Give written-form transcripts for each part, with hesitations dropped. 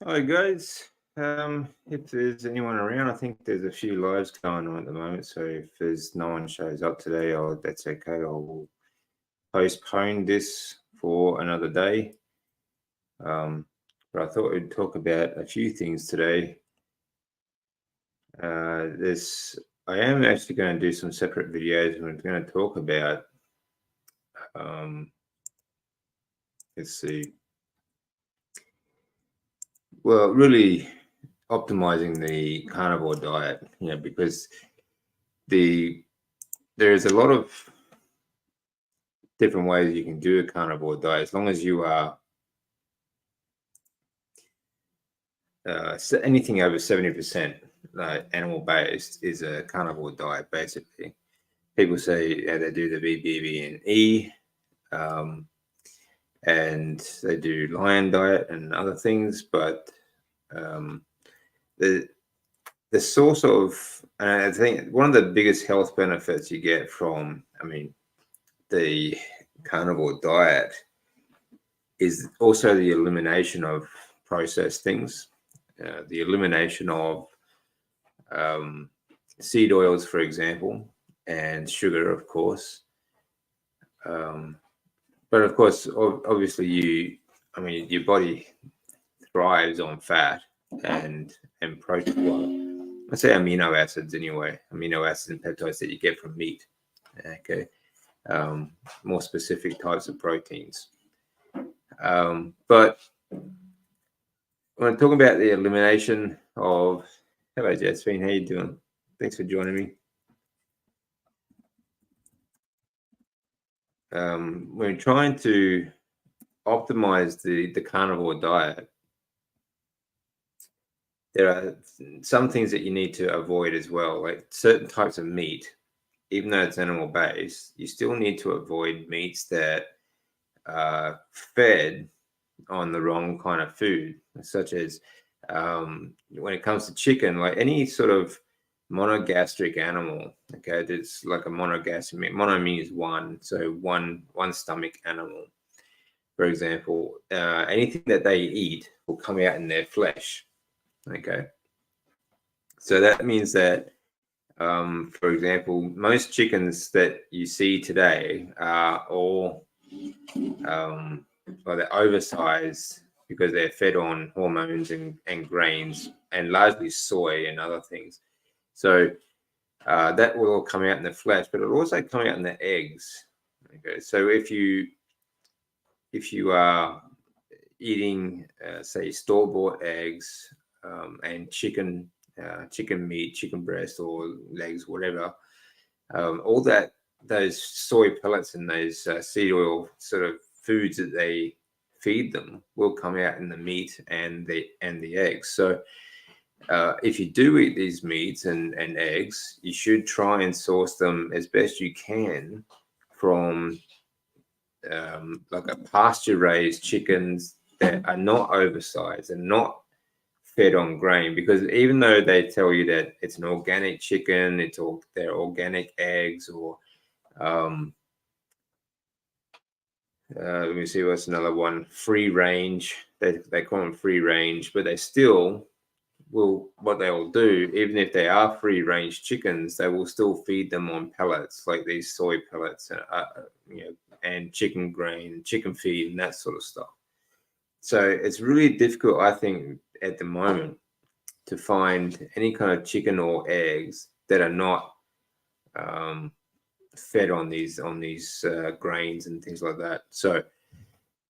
Hi guys. If there's anyone around, I think there's a few lives going on at the moment. So if there's no one shows up today, that's okay. I will postpone this for another day. But I thought we'd talk about a few things today. I am actually going to do some separate videos, and we're going to talk about. Let's see. Well, really optimizing the carnivore diet, because there's a lot of different ways you can do a carnivore diet as long as you are anything over 70% animal based is a carnivore diet. Basically, people say they do the BBB and E, and they do lion diet and other things, but the source of, I think one of the biggest health benefits you get from, the carnivore diet is also the elimination of processed things, the elimination of seed oils, for example, and sugar, of course. But of course, obviously, your body thrives on fat and protein. Well, let's say amino acids anyway, amino acids and peptides that you get from meat. Okay, more specific types of proteins. But when I'm talking about the elimination of, hello Josephine, how you doing? Thanks for joining me. We're trying to optimize the carnivore diet. There are some things that you need to avoid as well, like certain types of meat. Even though it's animal based, you still need to avoid meats that are fed on the wrong kind of food, such as when it comes to chicken, like any sort of monogastric animal. Okay, it's like a monogastric. Mono means one, so one stomach animal. For example, anything that they eat will come out in their flesh. Okay, so that means that, for example, most chickens that you see today are all they're oversized because they're fed on hormones and grains and largely soy and other things. So that will all come out in the flesh, but it'll also come out in the eggs. Okay, so if you are eating, say, store-bought eggs and chicken meat, chicken breast or legs, whatever, all those soy pellets and those seed oil sort of foods that they feed them will come out in the meat and the eggs. So if you do eat these meats and eggs, you should try and source them as best you can from like a pasture-raised chickens that are not oversized and not fed on grain, because even though they tell you that it's an organic chicken, they're organic eggs, or let me see what's another one, free range. They call them free range, but they still will, what they will do, even if they are free range chickens, they will still feed them on pellets, like these soy pellets and chicken grain, chicken feed, and that sort of stuff. So it's really difficult, I think, at the moment to find any kind of chicken or eggs that are not fed on these grains and things like that. So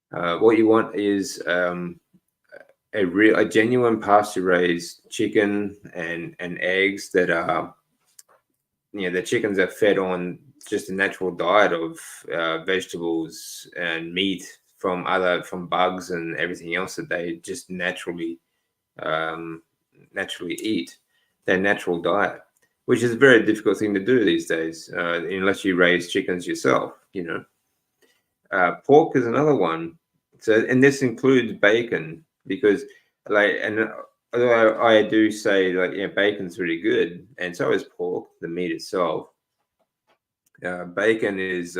what you want is a genuine pasture raised chicken and eggs that are, the chickens are fed on just a natural diet of vegetables and meat from bugs and everything else that they just naturally eat, their natural diet, which is a very difficult thing to do these days, unless you raise chickens yourself. Pork is another one. So, and this includes bacon, because although I do say bacon's really good, and so is pork, the meat itself. Bacon is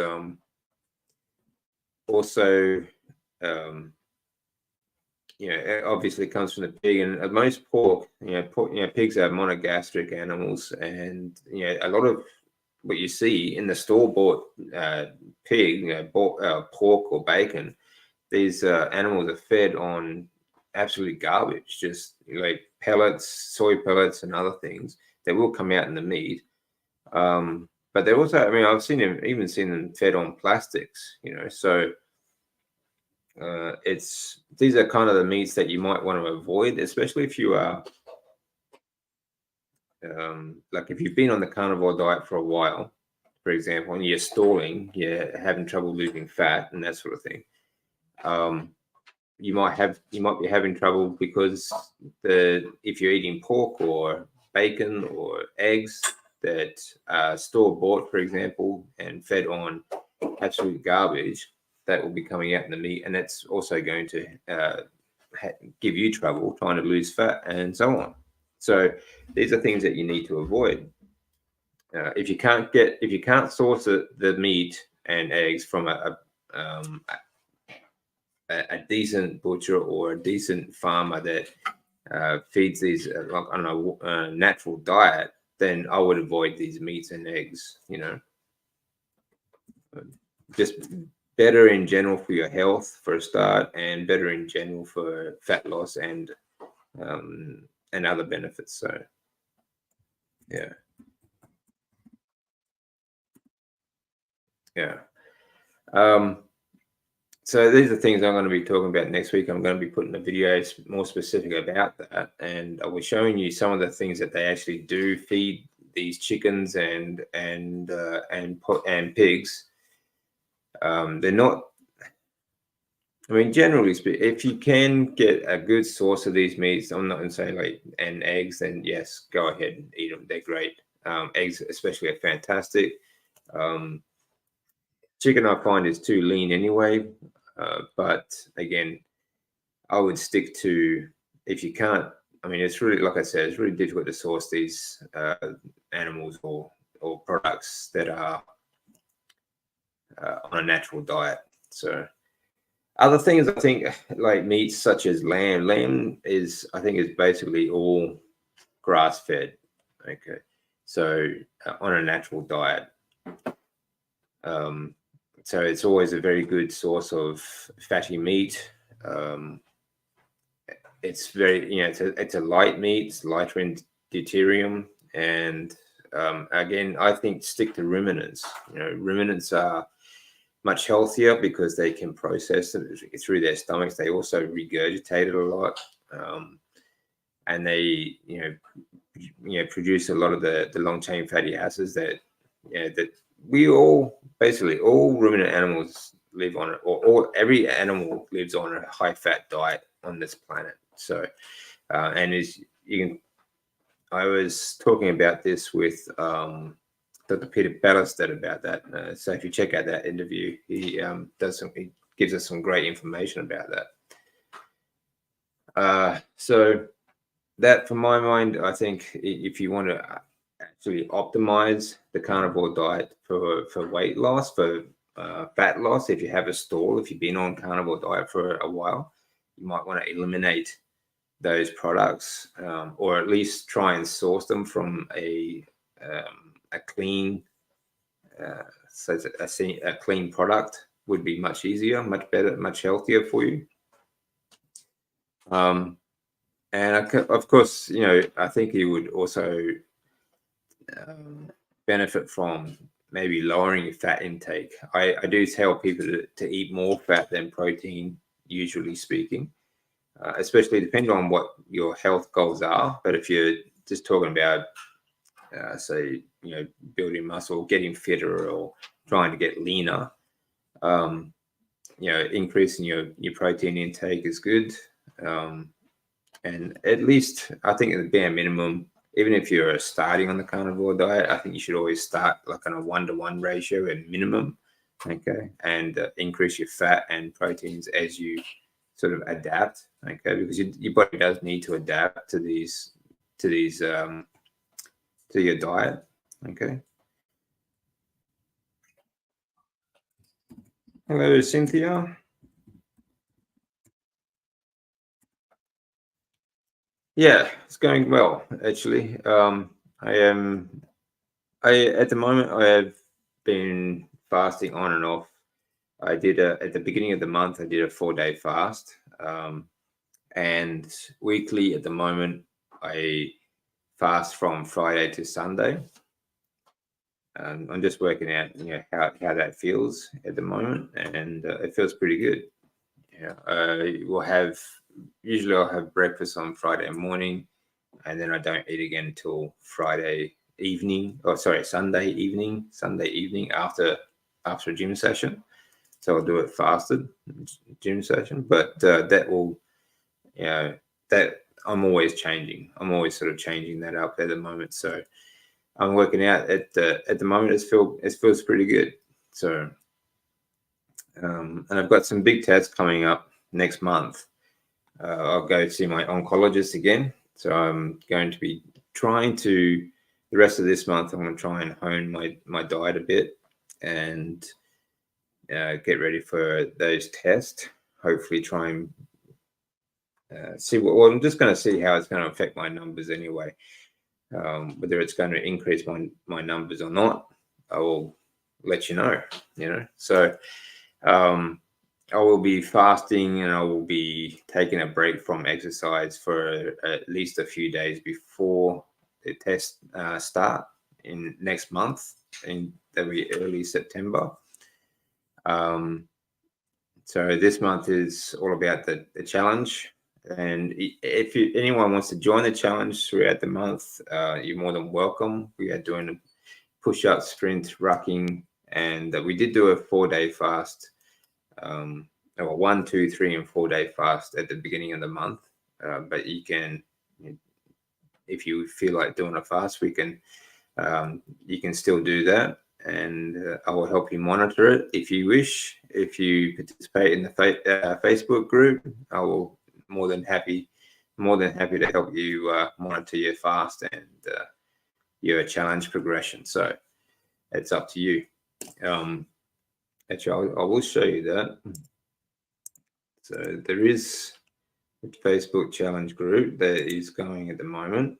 also it obviously comes from the pig, and most pork, pigs are monogastric animals, and a lot of what you see in the store-bought pig, pork or bacon, these animals are fed on absolute garbage, just like pellets, soy pellets, and other things that will come out in the meat. But they're also, I mean, I've even seen them fed on plastics, so these are kind of the meats that you might want to avoid, especially if you are like if you've been on the carnivore diet for a while, for example, and you're stalling, you're having trouble losing fat and that sort of thing. You might be having trouble because if you're eating pork or bacon or eggs that are store bought, for example, and fed on absolute garbage, that will be coming out in the meat, and that's also going to give you trouble trying to lose fat and so on. So these are things that you need to avoid. If you can't source the meat and eggs from a decent butcher or a decent farmer that feeds these like I don't know natural diet, then I would avoid these meats and eggs. Just better in general for your health for a start, and better in general for fat loss and other benefits. So yeah, yeah. So these are things I'm going to be talking about next week. I'm going to be putting a video more specific about that, and I was showing you some of the things that they actually do feed these chickens and pigs. They're not. I mean, generally speaking, if you can get a good source of these meats, I'm not going to say like and eggs, then yes, go ahead and eat them. They're great. Eggs, especially, are fantastic. Chicken, I find, is too lean anyway. But again, I would stick to if you can't. I mean, it's really, like I said, it's really difficult to source these animals or products that are on a natural diet. So other things, I think, like meats such as lamb. Lamb I think, is basically all grass fed. Okay, so on a natural diet. So it's always a very good source of fatty meat. It's very, it's a light meat. It's lighter in deuterium, and again, I think stick to ruminants. Ruminants are much healthier because they can process it through their stomachs. They also regurgitate it a lot, and they, produce a lot of the long chain fatty acids that we basically all ruminant animals live on it, or every animal lives on a high fat diet on this planet. So, and I was talking about this with Dr. Peter Ballister about that. So if you check out that interview, he gives us some great information about that. So that, for my mind, I think if you want to actually optimize the carnivore diet for weight loss, for fat loss, if you have a stall, if you've been on carnivore diet for a while, you might want to eliminate those products, or at least try and source them from a clean, so a clean product would be much easier, much better, much healthier for you. And of course, I think you would also benefit from maybe lowering your fat intake. I do tell people to eat more fat than protein, usually speaking, especially depending on what your health goals are. But if you're just talking about, say, building muscle, getting fitter, or trying to get leaner, increasing your protein intake is good. And at least, I think, at the bare minimum, even if you're starting on the carnivore diet, I think you should always start like on a 1-to-1 ratio at minimum, okay, and increase your fat and proteins as you sort of adapt, okay, because your body does need to adapt to your diet, okay. Hello, Cynthia. Yeah, it's going well actually. I at the moment I have been fasting on and off. I did at the beginning of the month. I did a 4-day fast, and weekly at the moment I fast from Friday to Sunday. I'm just working out, how that feels at the moment, and it feels pretty good. Yeah, I will have usually I'll have breakfast on Friday morning, and then I don't eat again until Friday evening. Oh, sorry, Sunday evening after a gym session. So I'll do it fasted gym session, but that will, you know, that I'm always changing. I'm always sort of changing that up at the moment. So I'm working out at the moment. It feels pretty good. So and I've got some big tests coming up next month. I'll go see my oncologist again. So I'm going to be trying to the rest of this month. I'm going to try and hone my diet a bit and get ready for those tests. Hopefully, try and see what. Well, I'm just going to see how it's going to affect my numbers anyway. Whether it's going to increase my numbers or not, I will let you know. So I will be fasting and I will be taking a break from exercise for at least a few days before the test start in next month, and that'll be early September. So this month is all about the challenge. And if anyone wants to join the challenge throughout the month, you're more than welcome. We are doing push-up, sprint, rucking, and we did do a 4-day fast, or 1, 2, 3, and 4-day fast at the beginning of the month. But you can, if you feel like doing a fast, you can still do that, and I will help you monitor it if you wish. If you participate in the Facebook group, I will more than happy to help you monitor your fast and your challenge progression. So it's up to you. Actually, I will show you that. So there is a Facebook challenge group that is going at the moment.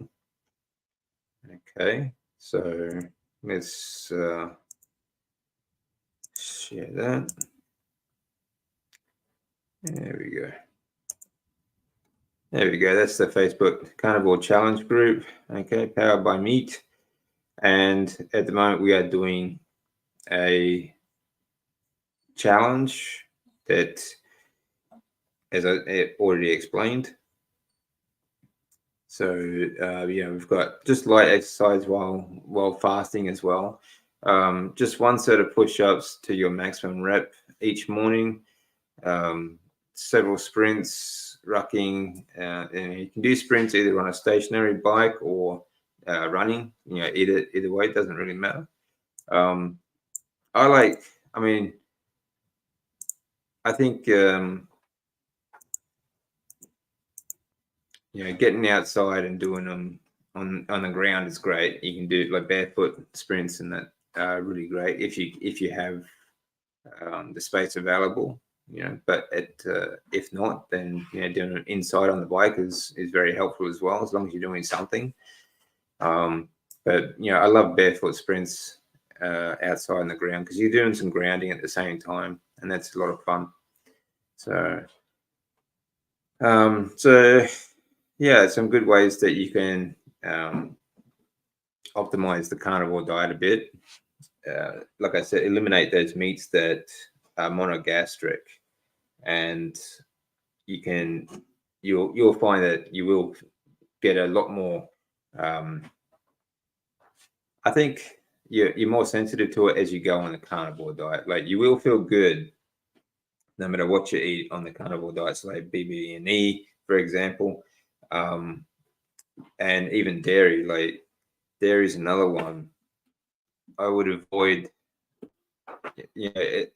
Okay, so let's share that. There we go. There we go. That's the Facebook Carnivore Challenge group. Okay, powered by meat. And at the moment, we are doing a challenge that, as I already explained. So we've got just light exercise while fasting as well. Just one set of push-ups to your maximum rep each morning. Several sprints, rucking, and you can do sprints either on a stationary bike or running. Either way, it doesn't really matter. I think getting outside and doing them on the ground is great. You can do like barefoot sprints, and that are really great if you have the space available. But if not, then doing it inside on the bike is very helpful as well, as long as you're doing something. But I love barefoot sprints outside on the ground, because you're doing some grounding at the same time, and that's a lot of fun. So yeah, some good ways that you can optimize the carnivore diet a bit. Like I said, eliminate those meats that are monogastric, and you'll find that you will get a lot more. I think you're more sensitive to it as you go on the carnivore diet. Like, you will feel good no matter what you eat on the carnivore diet, so like BB&E, for example, and even dairy. Like, dairy is another one I would avoid.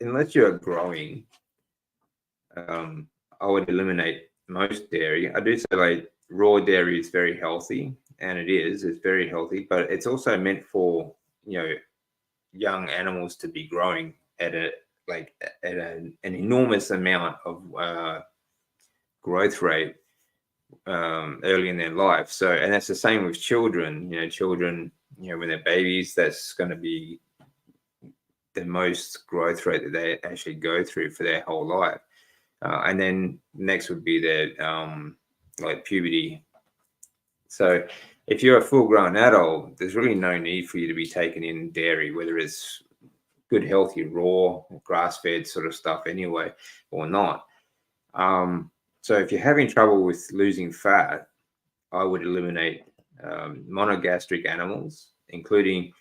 Unless you're growing, I would eliminate most dairy. I do say, like, raw dairy is very healthy, and it's very healthy, but it's also meant for young animals to be growing at an enormous amount of growth rate. early in their life. So, and that's the same with children. Children, when they're babies, that's going to be the most growth rate that they actually go through for their whole life. And then next would be their like puberty. So if you're a full-grown adult, there's really no need for you to be taking in dairy, whether it's good, healthy, raw, grass-fed sort of stuff anyway, or not. So if you're having trouble with losing fat, I would eliminate monogastric animals, including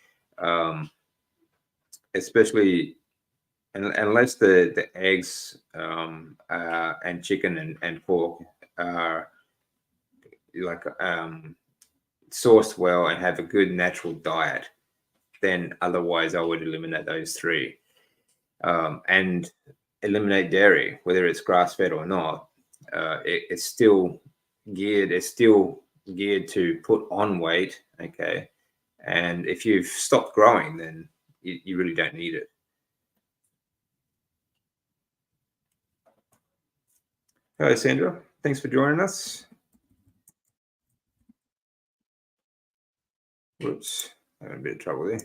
especially unless the eggs and chicken and pork are like sourced well and have a good natural diet, then otherwise I would eliminate those three, and eliminate dairy, whether it's grass-fed or not. It's still geared to put on weight, okay? And if you've stopped growing, then you really don't need it. Hello, Sandra. Thanks for joining us. Whoops, having a bit of trouble there.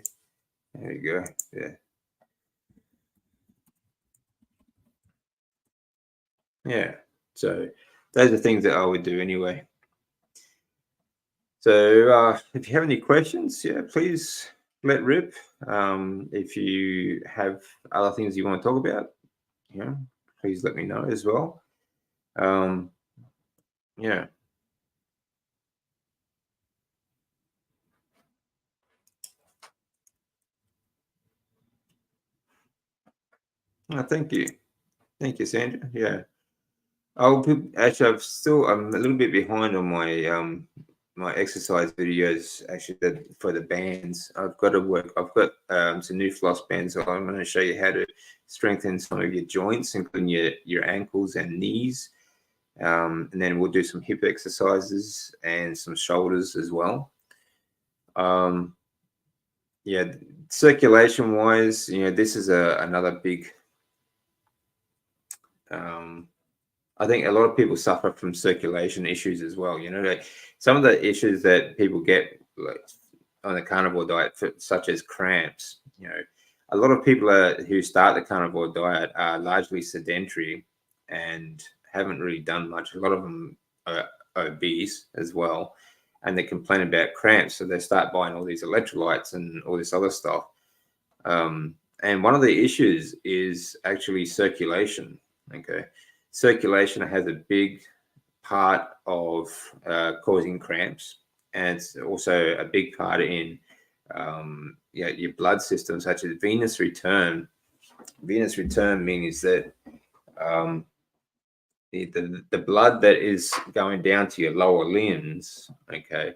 There you go. Yeah. Yeah. So those are things that I would do anyway. So if you have any questions, yeah, please let rip. If you have other things you want to talk about, please let me know as well. Yeah. Thank you. Thank you, Sandra. Yeah. Actually, I'm a little bit behind on my exercise videos. Actually, for the bands, I've got some new floss bands. So I'm going to show you how to strengthen some of your joints, including your ankles and knees. And then we'll do some hip exercises and some shoulders as well. Yeah, circulation wise, this is another big. I think a lot of people suffer from circulation issues as well. Like some of the issues that people get like on the carnivore diet, such as cramps. A lot of people who start the carnivore diet are largely sedentary and haven't really done much. A lot of them are obese as well, and they complain about cramps, so they start buying all these electrolytes and all this other stuff. And one of the issues is actually circulation. Okay. Circulation has a big part of causing cramps, and it's also a big part in your blood system, such as venous return. Venous return means that the blood that is going down to your lower limbs, okay,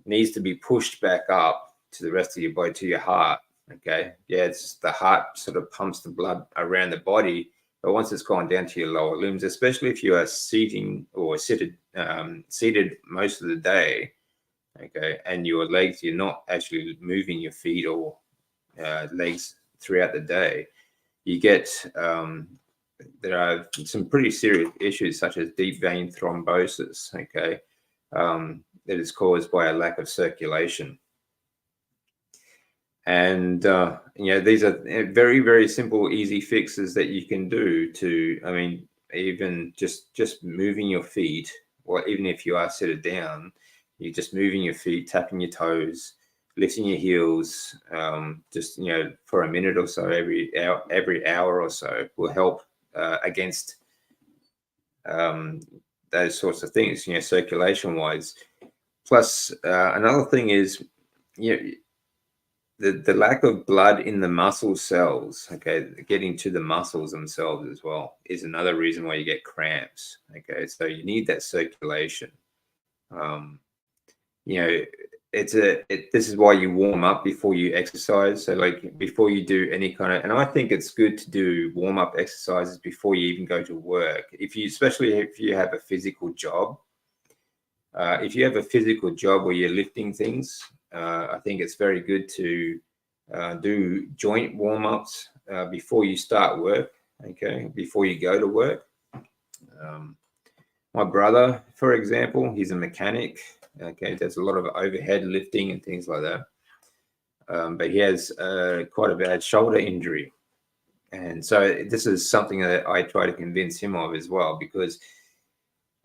needs to be pushed back up to the rest of your body, to your heart. Okay, yeah, it's the heart sort of pumps the blood around the body. But once it's gone down to your lower limbs, especially if you are seated most of the day, okay, and your legs, you're not actually moving your feet or legs throughout the day, you get there are some pretty serious issues such as deep vein thrombosis, okay, that is caused by a lack of circulation. And these are very, very simple, easy fixes that you can do to, I mean, even just moving your feet, or even if you are seated down, you're just moving your feet, tapping your toes, lifting your heels, just for a minute or so every hour or so will help against those sorts of things, circulation wise. Plus, another thing is, the lack of blood in the muscle cells, okay, getting to the muscles themselves as well, is another reason why you get cramps. Okay, so you need that circulation. This is why you warm up before you exercise. So like before you do any kind of, and I think it's good to do warm up exercises before you even go to work. Especially if you have a physical job. If you have a physical job where you're lifting things, I think it's very good to do joint warm-ups before you start work, okay, before you go to work. My brother, for example, he's a mechanic. Okay, does a lot of overhead lifting and things like that. But he has quite a bad shoulder injury. And so this is something that I try to convince him of as well, because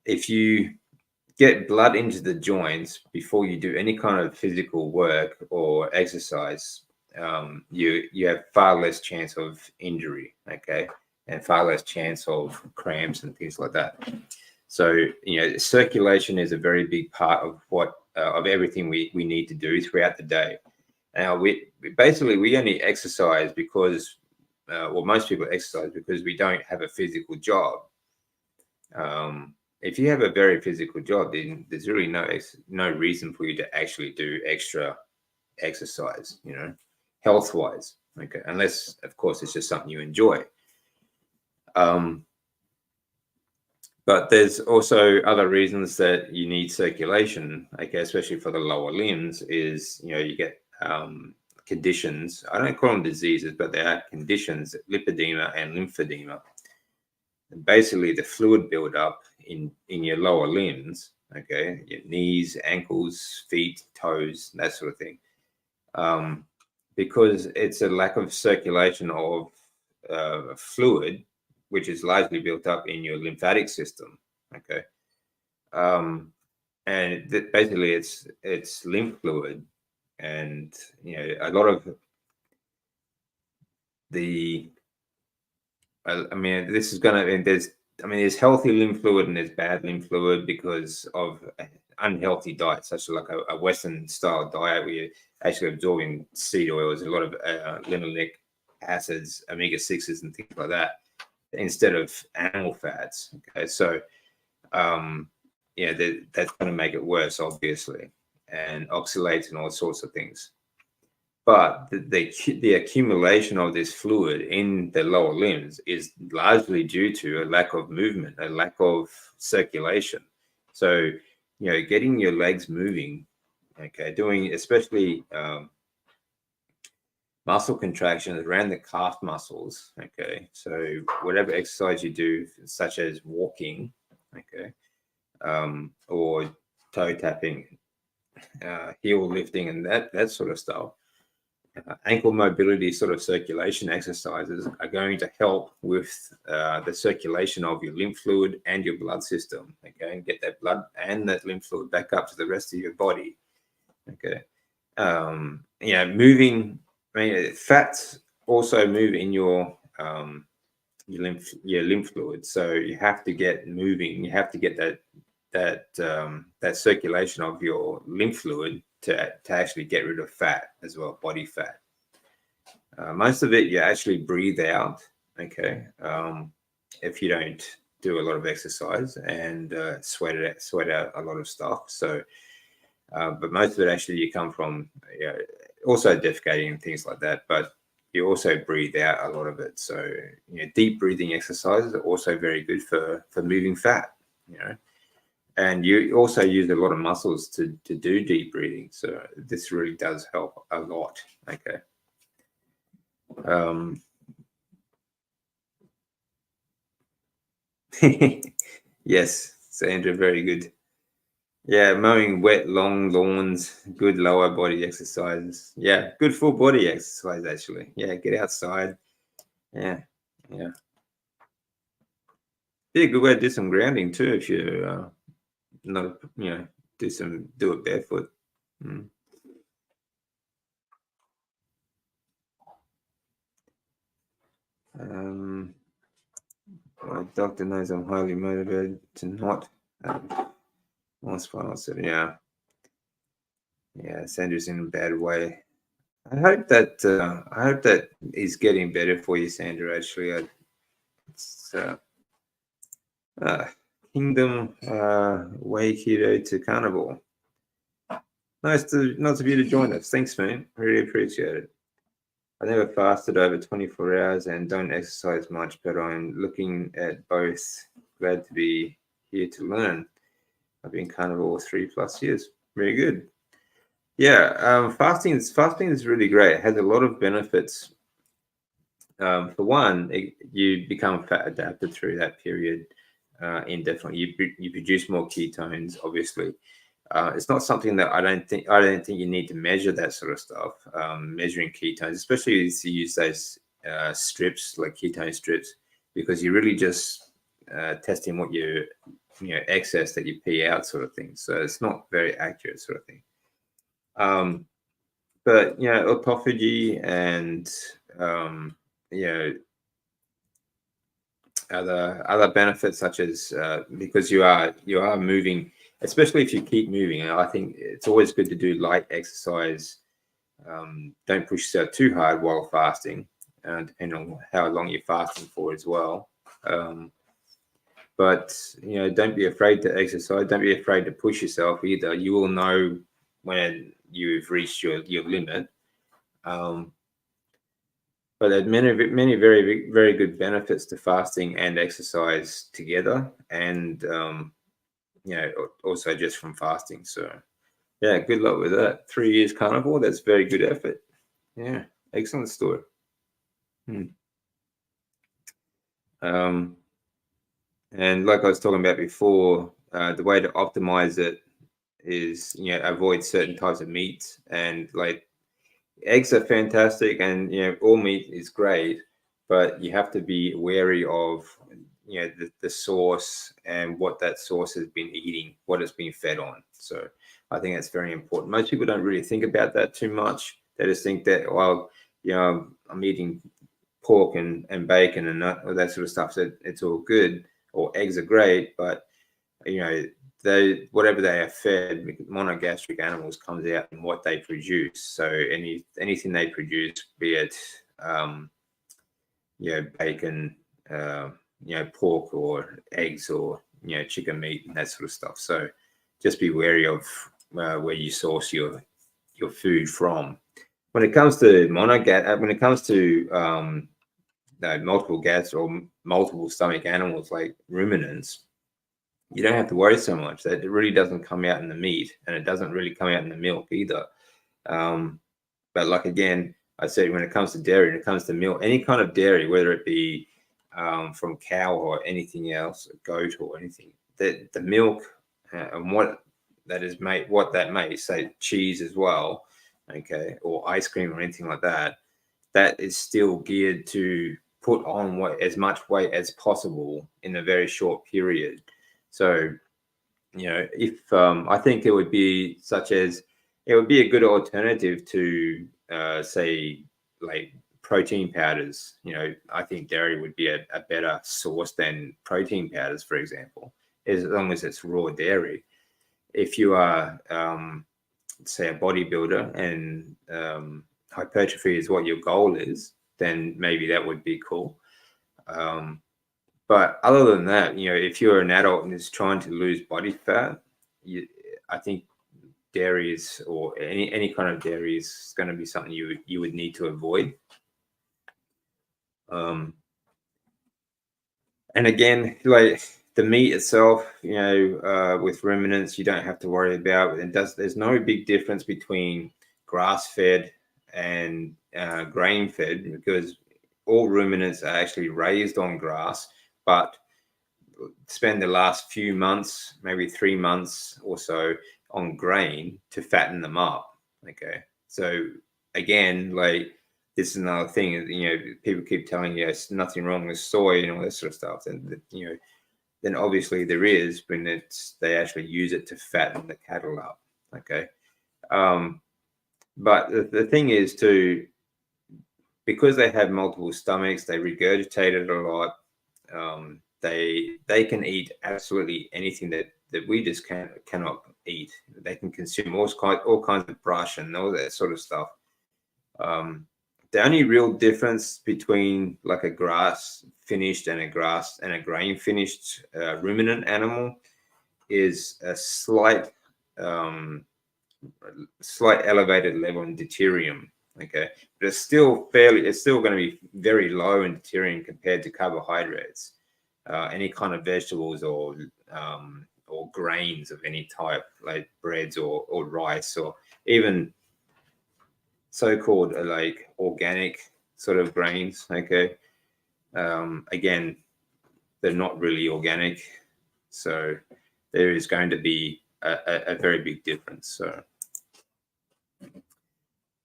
if you get blood into the joints before you do any kind of physical work or exercise, you have far less chance of injury, okay, and far less chance of cramps and things like that. So circulation is a very big part of what of everything we need to do throughout the day. Now we only exercise because, well, most people exercise because we don't have a physical job. If you have a very physical job, then there's really no reason for you to actually do extra exercise, health wise. Okay, unless of course it's just something you enjoy. But there's also other reasons that you need circulation, okay, especially for the lower limbs, is, you get conditions. I don't call them diseases, but they are conditions, lipedema and lymphedema. And basically, the fluid buildup in your lower limbs, okay, your knees, ankles, feet, toes, that sort of thing, because it's a lack of circulation of fluid, which is largely built up in your lymphatic system, okay, and basically it's lymph fluid, and a lot of the, I mean, this is gonna, there's healthy lymph fluid and there's bad lymph fluid because of unhealthy diet, such like a Western style diet where you're actually absorbing seed oils, a lot of linoleic acids, omega-6s and things like that, instead of animal fats. Okay, so that's going to make it worse, obviously, and oxalates and all sorts of things. But the accumulation of this fluid in the lower limbs is largely due to a lack of movement, a lack of circulation. So, getting your legs moving, okay, doing especially muscle contractions around the calf muscles, okay, so whatever exercise you do, such as walking, okay, or toe tapping, heel lifting, and that sort of stuff, ankle mobility sort of circulation exercises are going to help with the circulation of your lymph fluid and your blood system, okay, and get that blood and that lymph fluid back up to the rest of your body, okay. Moving, I mean, fats also move in your lymph fluid, so you have to get moving. You have to get that circulation of your lymph fluid to actually get rid of fat as well, body fat. Most of it you actually breathe out, okay, if you don't do a lot of exercise and sweat out a lot of stuff. So, but most of it actually you come from also defecating and things like that, but you also breathe out a lot of it. So, deep breathing exercises are also very good for moving fat, and you also use a lot of muscles to do deep breathing. So this really does help a lot, okay. Yes, Sandra, very good. Yeah, mowing wet, long lawns, good lower body exercises. Yeah, good full body exercise, actually. Yeah, get outside. Yeah. Be a good way to do some grounding too, if you not, do it barefoot. My doctor knows I'm highly motivated to not have more spinal surgery. Yeah, Sandra's in a bad way. I hope that is getting better for you, Sandra. Actually, it's Kingdom Way Keto to Carnival. Nice of you to join us. Thanks, man. Really appreciate it. I never fasted over 24 hours and don't exercise much, but I'm looking at both. Glad to be here to learn. I've been carnivore 3+ years. Very good. Yeah, fasting is really great. It has a lot of benefits. For one, you become fat adapted through that period. indefinitely. You produce more ketones, obviously. It's not something that I don't think you need to measure that sort of stuff. Measuring ketones, especially if you use those strips like ketone strips, because you're really just testing what you excess that you pee out, sort of thing. So it's not very accurate, sort of thing. But autophagy and other benefits, such as because you are moving, especially if you keep moving. I think it's always good to do light exercise. Don't push yourself too hard while fasting, depending on how long you're fasting for as well. But don't be afraid to exercise. Don't be afraid to push yourself either. You will know when you've reached your limit. But there's many very, very good benefits to fasting and exercise together, and also just from fasting. So yeah, good luck with that. 3 years carnivore, that's very good effort. Yeah, excellent story. And like I was talking about before, the way to optimize it is avoid certain types of meats, and like eggs are fantastic, and all meat is great, but you have to be wary of the source and what that source has been eating, what it's been fed on. So I think that's very important. Most people don't really think about that too much. They just think that, well, I'm eating pork and bacon and that sort of stuff, so it's all good, or eggs are great, but whatever they are fed, monogastric animals, comes out in what they produce. So anything they produce, be it bacon, pork, or eggs, or chicken meat, and that sort of stuff. So just be wary of where you source your food from. When it comes to multiple gas or multiple stomach animals like ruminants, you don't have to worry so much. That it really doesn't come out in the meat, and it doesn't really come out in the milk either. But like, again, I said, when it comes to dairy, when it comes to milk, any kind of dairy, whether it be from cow or anything else, goat or anything, the milk and what that makes, say cheese as well, okay, or ice cream or anything like that, that is still geared to put on as much weight as possible in a very short period. So, if I think it would be a good alternative to, say, like protein powders. I think dairy would be a better source than protein powders, for example, as long as it's raw dairy. If you are, say, a bodybuilder and hypertrophy is what your goal is, then maybe that would be cool. But other than that, if you're an adult and is trying to lose body fat, I think dairy or any kind of dairy is going to be something you would need to avoid. And again, like the meat itself, with ruminants, you don't have to worry about. There's no big difference between grass-fed and grain-fed, because all ruminants are actually raised on grass, but spend the last few months, maybe 3 months or so, on grain to fatten them up. Okay, so again, like, this is another thing. People keep telling you there's nothing wrong with soy and all this sort of stuff, and then obviously there is when they actually use it to fatten the cattle up. Okay, but the thing is, too, because they have multiple stomachs, they regurgitate it a lot. They can eat absolutely anything that we just cannot eat. They can consume all kinds of brush and all that sort of stuff. The only real difference between like a grass finished and a grain finished ruminant animal is a slight elevated level in deuterium. Okay, but it's still going to be very low in deuterium compared to carbohydrates, any kind of vegetables or grains of any type, like breads or rice, or even so-called like organic sort of grains. Okay, again, they're not really organic. So there is going to be a very big difference. So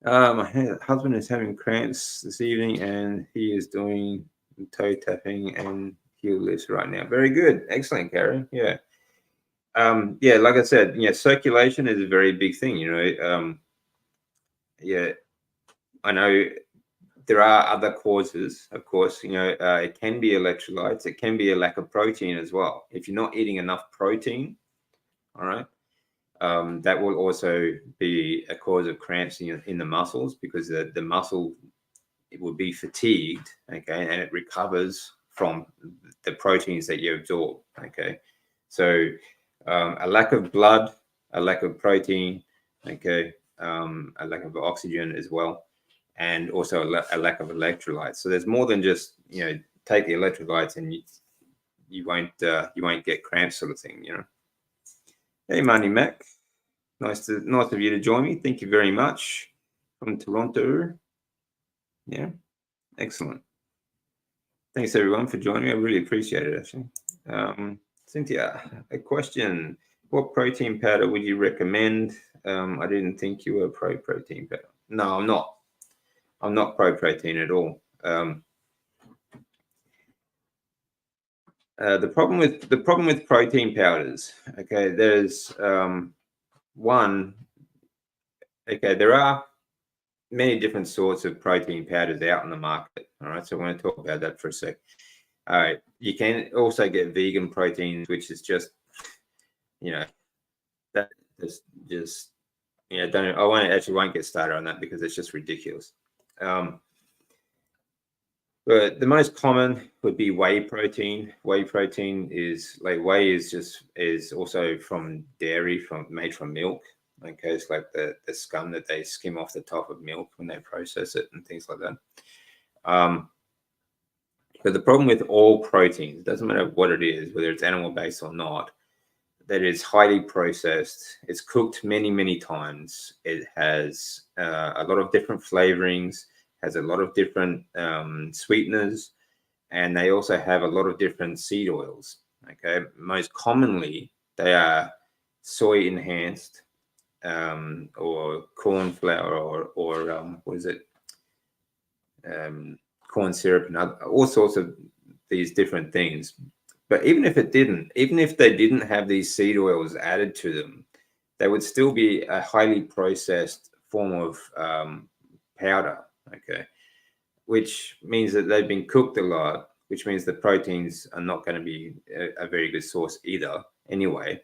my husband is having cramps this evening, and he is doing toe tapping and heel lifts right now. Very good, excellent, Gary. Yeah. Yeah, like I said, circulation is a very big thing. Yeah, I know there are other causes, of course. It can be electrolytes, it can be a lack of protein as well. If you're not eating enough protein, all right, that will also be a cause of cramps in the muscles, because the muscle, it will be fatigued, okay, and it recovers from the proteins that you absorb, okay. So a lack of blood, a lack of protein, okay, a lack of oxygen as well, and also a lack of electrolytes. So there's more than just take the electrolytes and you won't get cramps, sort of thing. Hey, Money Mac, nice of you to join me. Thank you very much from Toronto. Yeah, excellent. Thanks everyone for joining me. I really appreciate it, actually. Cynthia, a question. What protein powder would you recommend? I didn't think you were pro protein powder. No, I'm not. I'm not pro protein at all. The problem with protein powders, okay, there's one. Okay, there are many different sorts of protein powders out in the market. All right, so I want to talk about that for a sec. All right, you can also get vegan proteins, which is just, that just don't. I won't get started on that because it's just ridiculous. But the most common would be whey protein. Whey protein is whey is also from dairy, made from milk. Okay, it's like the scum that they skim off the top of milk when they process it and things like that. But the problem with all proteins, it doesn't matter what it is, whether it's animal based or not, that it's highly processed. It's cooked many, many times. It has a lot of different flavorings, has a lot of different sweeteners, and they also have a lot of different seed oils. Okay, most commonly they are soy enhanced, or corn flour, or what is it? Corn syrup, and all sorts of these different things. But even if they didn't have these seed oils added to them, they would still be a highly processed form of powder, okay, which means that they've been cooked a lot, which means the proteins are not going to be a very good source either anyway,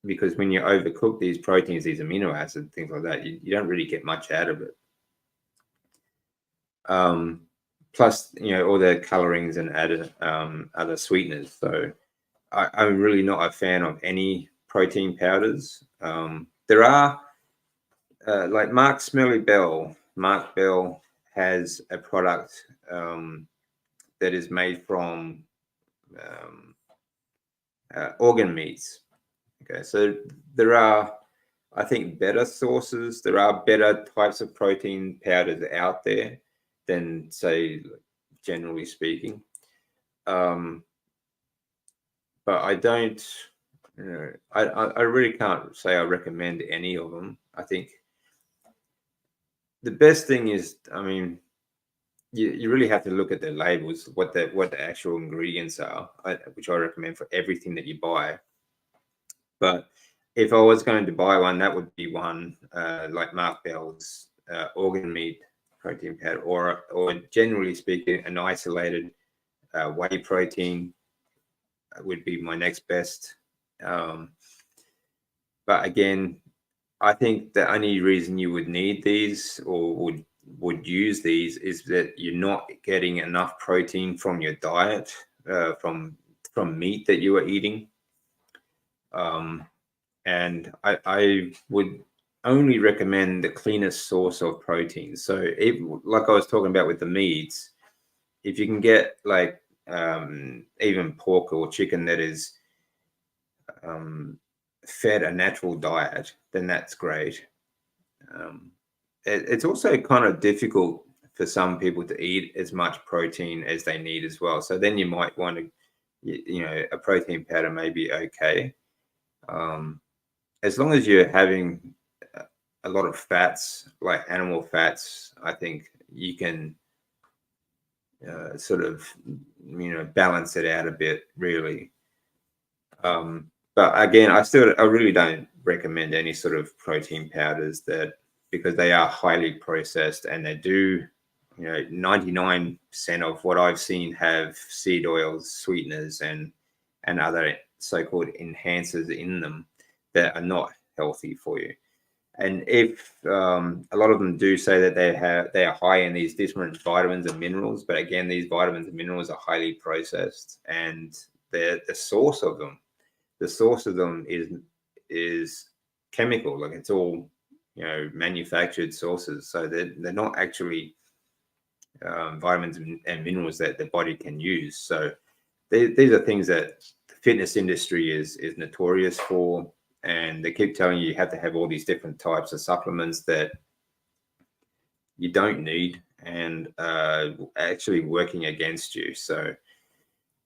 because when you overcook these proteins, these amino acids, things like that, you don't really get much out of it. Plus, all the colorings and added other sweeteners. So I'm really not a fan of any protein powders. There are like Mark Bell has a product that is made from organ meats. Okay, so there are, I think, better sources. There are better types of protein powders out there than, say, generally speaking. But I don't, I really can't say I recommend any of them. I think the best thing is, I mean, you really have to look at the labels, what the actual ingredients are, which I recommend for everything that you buy. But if I was going to buy one, that would be one like Mark Bell's organ meat protein powder, or generally speaking, an isolated whey protein would be my next best. But again, I think the only reason you would need these or would use these is that you're not getting enough protein from your diet, from meat that you are eating. And I would only recommend the cleanest source of protein. So like I was talking about with the meats, if you can get like even pork or chicken that is fed a natural diet, then that's great. It's also kind of difficult for some people to eat as much protein as they need as well. So then you might want to you know, a protein powder may be okay. As long as you're having a lot of fats, like animal fats, I think you can sort of, you know, balance it out a bit, really. But again, I really don't recommend any sort of protein powders because they are highly processed, and they do, you know, 99% of what I've seen have seed oils, sweeteners, and other so-called enhancers in them that are not healthy for you. And if a lot of them do say that they are high in these different vitamins and minerals, but again, these vitamins and minerals are highly processed, and the source of them is chemical. Like, it's all, you know, manufactured sources, so they're not actually vitamins and minerals that the body can use. So these are things that the fitness industry is notorious for. And they keep telling you have to have all these different types of supplements that you don't need, and actually working against you. So,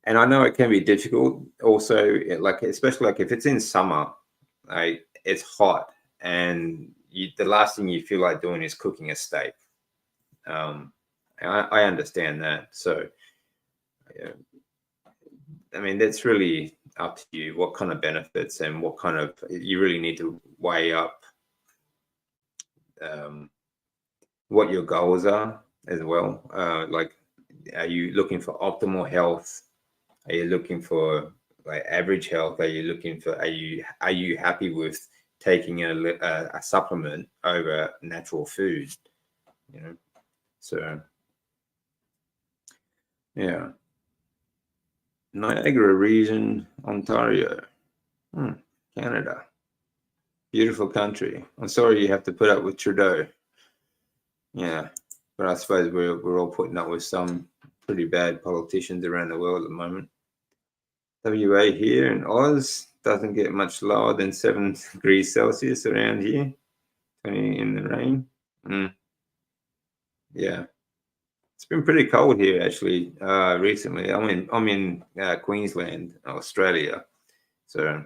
and I know it can be difficult also, like, especially like if it's in summer, like, it's hot, and the last thing you feel like doing is cooking a steak. I understand that. So, I mean, that's really up to you what kind of benefits and what kind of, you really need to weigh up what your goals are as well. Like, are you looking for optimal health? Are you looking for like average health? Are you looking for, are you happy with taking a supplement over natural food? You know, so yeah. Niagara region, Ontario, Canada. Beautiful country. I'm sorry you have to put up with Trudeau. Yeah, but I suppose we're all putting up with some pretty bad politicians around the world at the moment. WA here in Oz doesn't get much lower than 7 degrees Celsius around here. 20 in the rain. Yeah, it's been pretty cold here actually recently. I'm in Queensland, Australia, so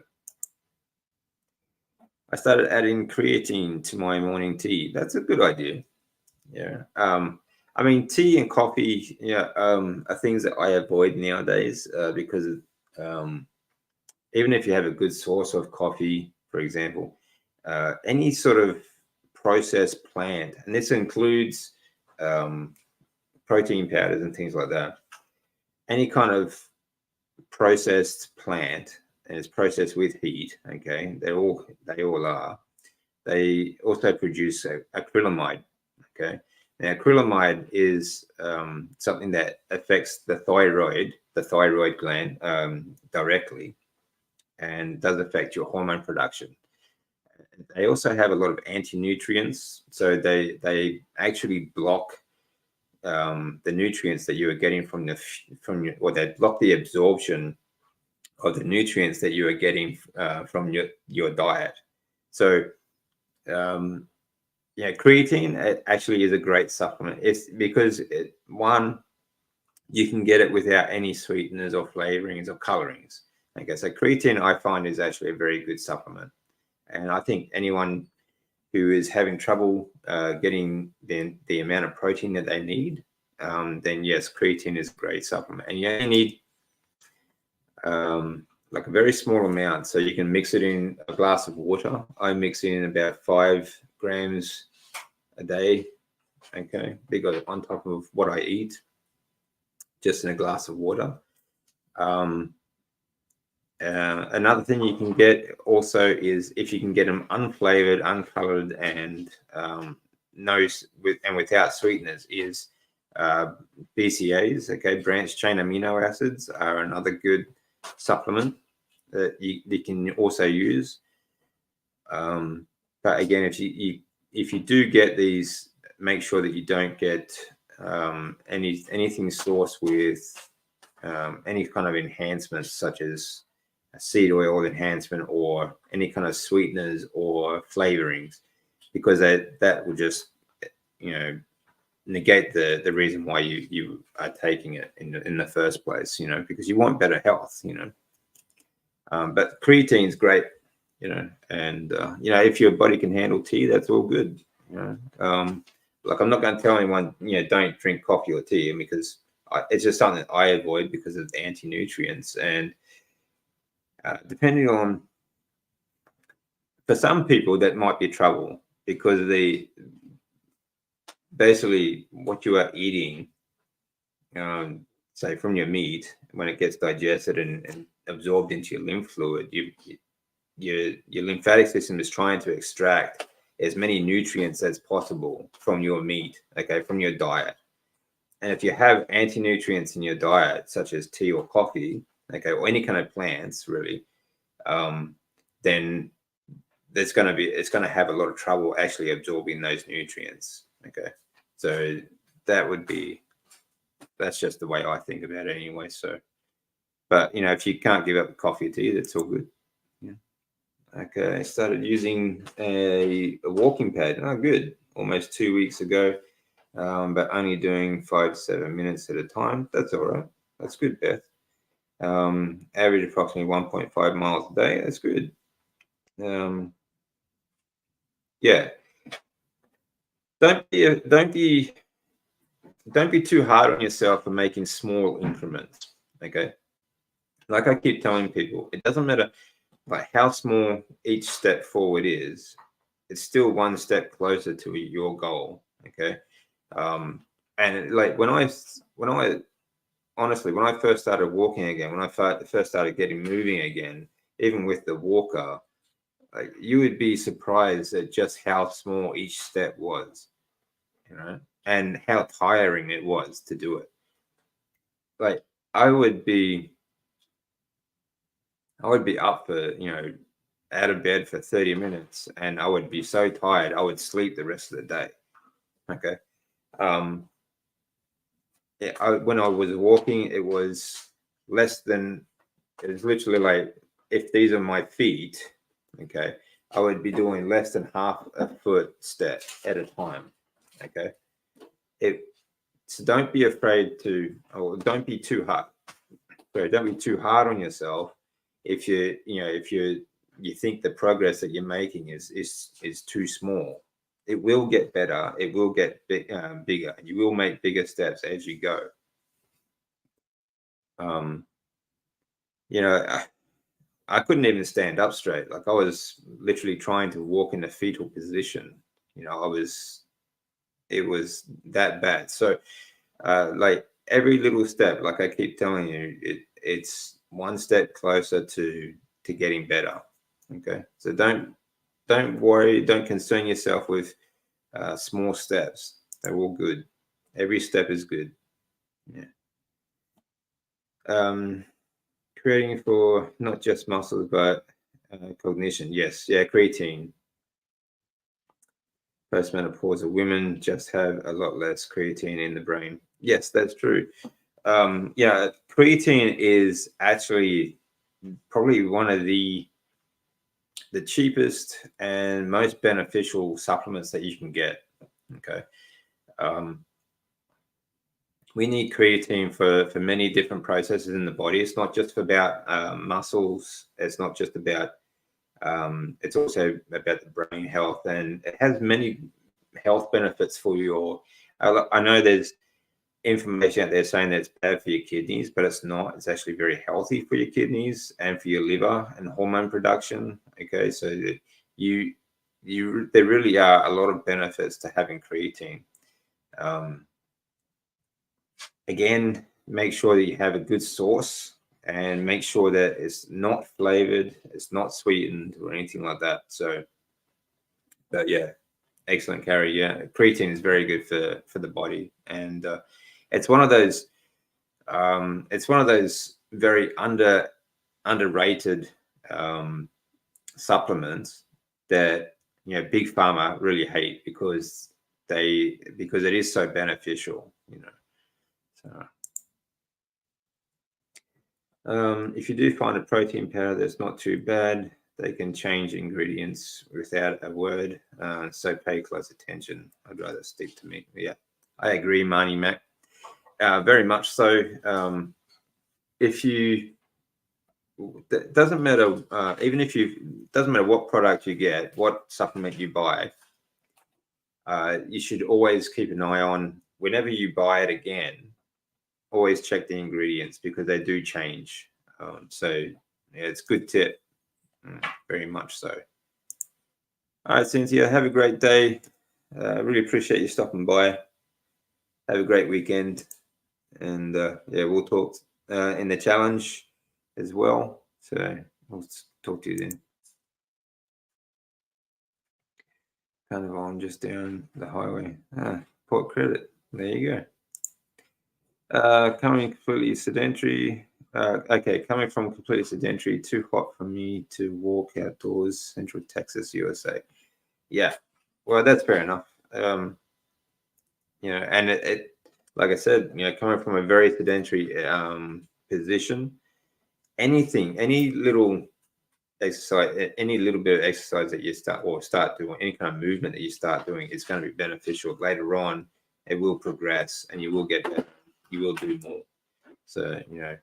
I started adding creatine to my morning tea. That's a good idea. Yeah. I mean, tea and coffee, yeah, are things that I avoid nowadays because even if you have a good source of coffee, for example, any sort of processed plant, and this includes protein powders and things like that, any kind of processed plant, and it's processed with heat, okay, they all are. They also produce acrylamide, okay. Now, acrylamide is something that affects the thyroid gland directly, and does affect your hormone production. They also have a lot of anti-nutrients, so they actually block the nutrients that you are getting or they block the absorption of the nutrients that you are getting from your diet. So yeah, creatine actually is a great supplement. It's because one, you can get it without any sweeteners or flavorings or colorings. Okay, so creatine I find is actually a very good supplement, and I think anyone who is having trouble getting the amount of protein that they need, then yes, creatine is a great supplement, and you only need like a very small amount, so you can mix it in a glass of water. I mix it in about 5 grams a day, okay, because on top of what I eat, just in a glass of water. Another thing you can get also is if you can get them unflavored, uncolored, and without sweeteners, is BCAAs. Okay, branched chain amino acids are another good supplement that you can also use. But again, if you do get these, make sure that you don't get anything sourced with any kind of enhancements, such as a seed oil enhancement or any kind of sweeteners or flavorings, because that will just, you know, negate the reason why you are taking it in the first place, you know, because you want better health, you know. But creatine is great, you know, and you know, if your body can handle tea, that's all good, you know. Like, I'm not going to tell anyone, you know, don't drink coffee or tea, because it's just something that I avoid because of the anti-nutrients. And depending on, for some people that might be trouble, because basically what you are eating, say from your meat, when it gets digested and absorbed into your lymph fluid, your lymphatic system is trying to extract as many nutrients as possible from your meat, okay, from your diet. And if you have anti-nutrients in your diet, such as tea or coffee, okay, or any kind of plants, really, then it's going to have a lot of trouble actually absorbing those nutrients. Okay, so that's just the way I think about it anyway. So, but you know, if you can't give up coffee or tea, that's all good. Yeah. Okay, I started using a walking pad. Oh, good. Almost 2 weeks ago, but only doing 5 to 7 minutes at a time. That's all right. That's good, Beth. Average approximately 1.5 miles a day. That's good. Yeah. Don't be too hard on yourself for making small increments. Okay. Like I keep telling people, it doesn't matter like how small each step forward is, it's still one step closer to your goal. Okay. And like when I honestly, when I first started walking again, when I first started getting moving again, even with the walker, like, you would be surprised at just how small each step was, you know, and how tiring it was to do it. Like, I would be up for, you know, out of bed for 30 minutes, and I would be so tired I would sleep the rest of the day. Okay. When I was walking, it was literally like, if these are my feet, okay, I would be doing less than half a foot step at a time. Okay. So don't be afraid to, or don't be too hard. Sorry, don't be too hard on yourself if you think the progress that you're making is too small. It will get better. It will get bigger. You will make bigger steps as you go. You know, I couldn't even stand up straight. Like, I was literally trying to walk in a fetal position. You know, it was that bad. So, like, every little step, like I keep telling you, it's one step closer to getting better. Okay, so don't worry, don't concern yourself with small steps. They're all good. Every step is good. Yeah. Creating for not just muscles but cognition. Yes, yeah, creatine. Postmenopausal women just have a lot less creatine in the brain. Yes, that's true. Yeah, creatine is actually probably one of the cheapest and most beneficial supplements that you can get. Okay. We need creatine for many different processes in the body. It's not just about muscles. It's not just about, it's also about the brain health, and it has many health benefits for your, I know there's information out there saying that it's bad for your kidneys, but it's not. It's actually very healthy for your kidneys and for your liver and hormone production. Okay, so there really are a lot of benefits to having creatine. Again, make sure that you have a good source, and make sure that it's not flavored, it's not sweetened or anything like that. So, but yeah, excellent, Carrie. Yeah, creatine is very good for the body, and it's one of those very underrated supplements that, you know, big pharma really hate because it is so beneficial, you know. So, if you do find a protein powder that's not too bad, they can change ingredients without a word. So pay close attention. I'd rather stick to meat. Yeah. I agree, Marnie Mac. Very much so. If you, it doesn't matter, even if you, doesn't matter what product you get, what supplement you buy, you should always keep an eye on, whenever you buy it again, always check the ingredients, because they do change. So yeah, it's a good tip. Very much so. All right, Cynthia, have a great day. Really appreciate you stopping by. Have a great weekend. And yeah, we'll talk in the challenge as well. So we'll talk to you then. Carnival, I'm just down the highway. Port Credit. There you go. Coming completely sedentary. Okay, coming from completely sedentary, too hot for me to walk outdoors, Central Texas, USA. Yeah, well, that's fair enough. You know, and it like I said, you know, coming from a very sedentary position, anything, any little exercise, any little bit of exercise that you start doing, any kind of movement that you start doing, is going to be beneficial later on. It will progress, and you will get better. You will do more. So, you know,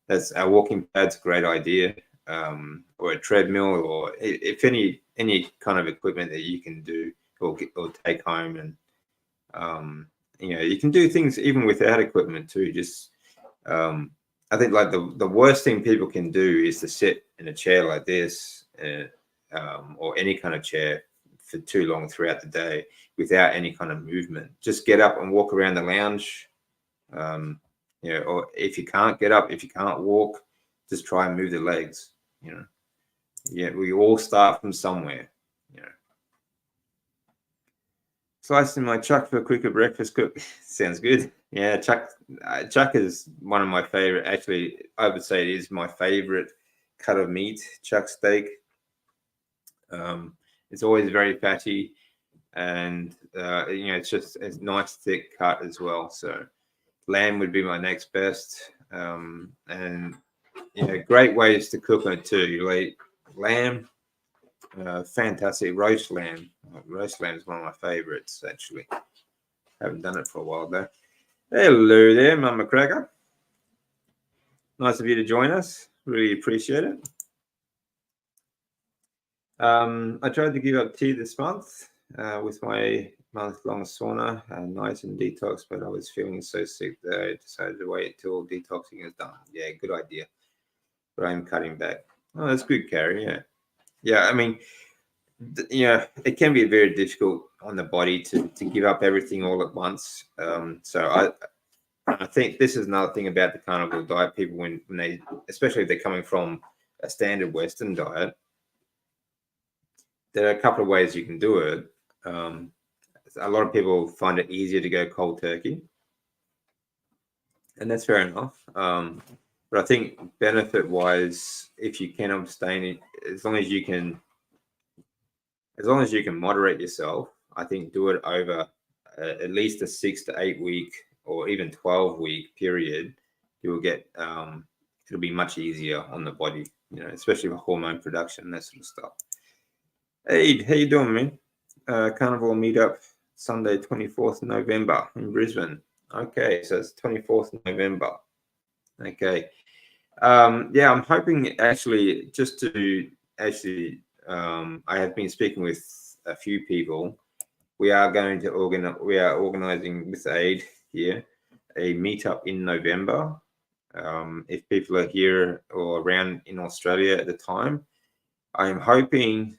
that's our walking pad's a great idea, or a treadmill, or if any kind of equipment that you can do or take home. And you know, you can do things even without equipment too. Just I think like the worst thing people can do is to sit in a chair like this, or any kind of chair, for too long throughout the day without any kind of movement. Just get up and walk around the lounge. You know, or if you can't get up, if you can't walk, just try and move the legs. You know, yeah, we all start from somewhere. You know, slicing my chuck for a quicker breakfast cook sounds good. Yeah, chuck is one of my favorite. Actually, I would say it is my favorite cut of meat. Chuck steak. It's always very fatty, and you know, it's just a nice thick cut as well. So lamb would be my next best. And you know, great ways to cook it too. You eat lamb, fantastic roast lamb. Roast lamb is one of my favorites, actually. Haven't done it for a while though. Hello there, Mama Cracker. Nice of you to join us. Really appreciate it. I tried to give up tea this month with my month-long sauna, nice and detox, but I was feeling so sick that I decided to wait until detoxing is done. Yeah, good idea. But I'm cutting back. Oh, that's good, Carrie. Yeah. Yeah, I mean, yeah, it can be very difficult on the body to give up everything all at once. So I think this is another thing about the carnivore diet. People, when they, especially if they're coming from a standard Western diet, there are a couple of ways you can do it. A lot of people find it easier to go cold turkey, and that's fair enough. But I think benefit-wise, if you can abstain, as long as you can moderate yourself, I think do it over at least a 6 to 8 week or even 12-week period. You will get it'll be much easier on the body, you know, especially for hormone production, that sort of stuff. Hey, how you doing, man? Carnival Meetup Sunday, 24th November in Brisbane. Okay, so it's 24th November. Okay. Yeah, I'm hoping actually just to actually, I have been speaking with a few people. We are going to organizing with Aid here a meetup in November. If people are here or around in Australia at the time, I'm hoping,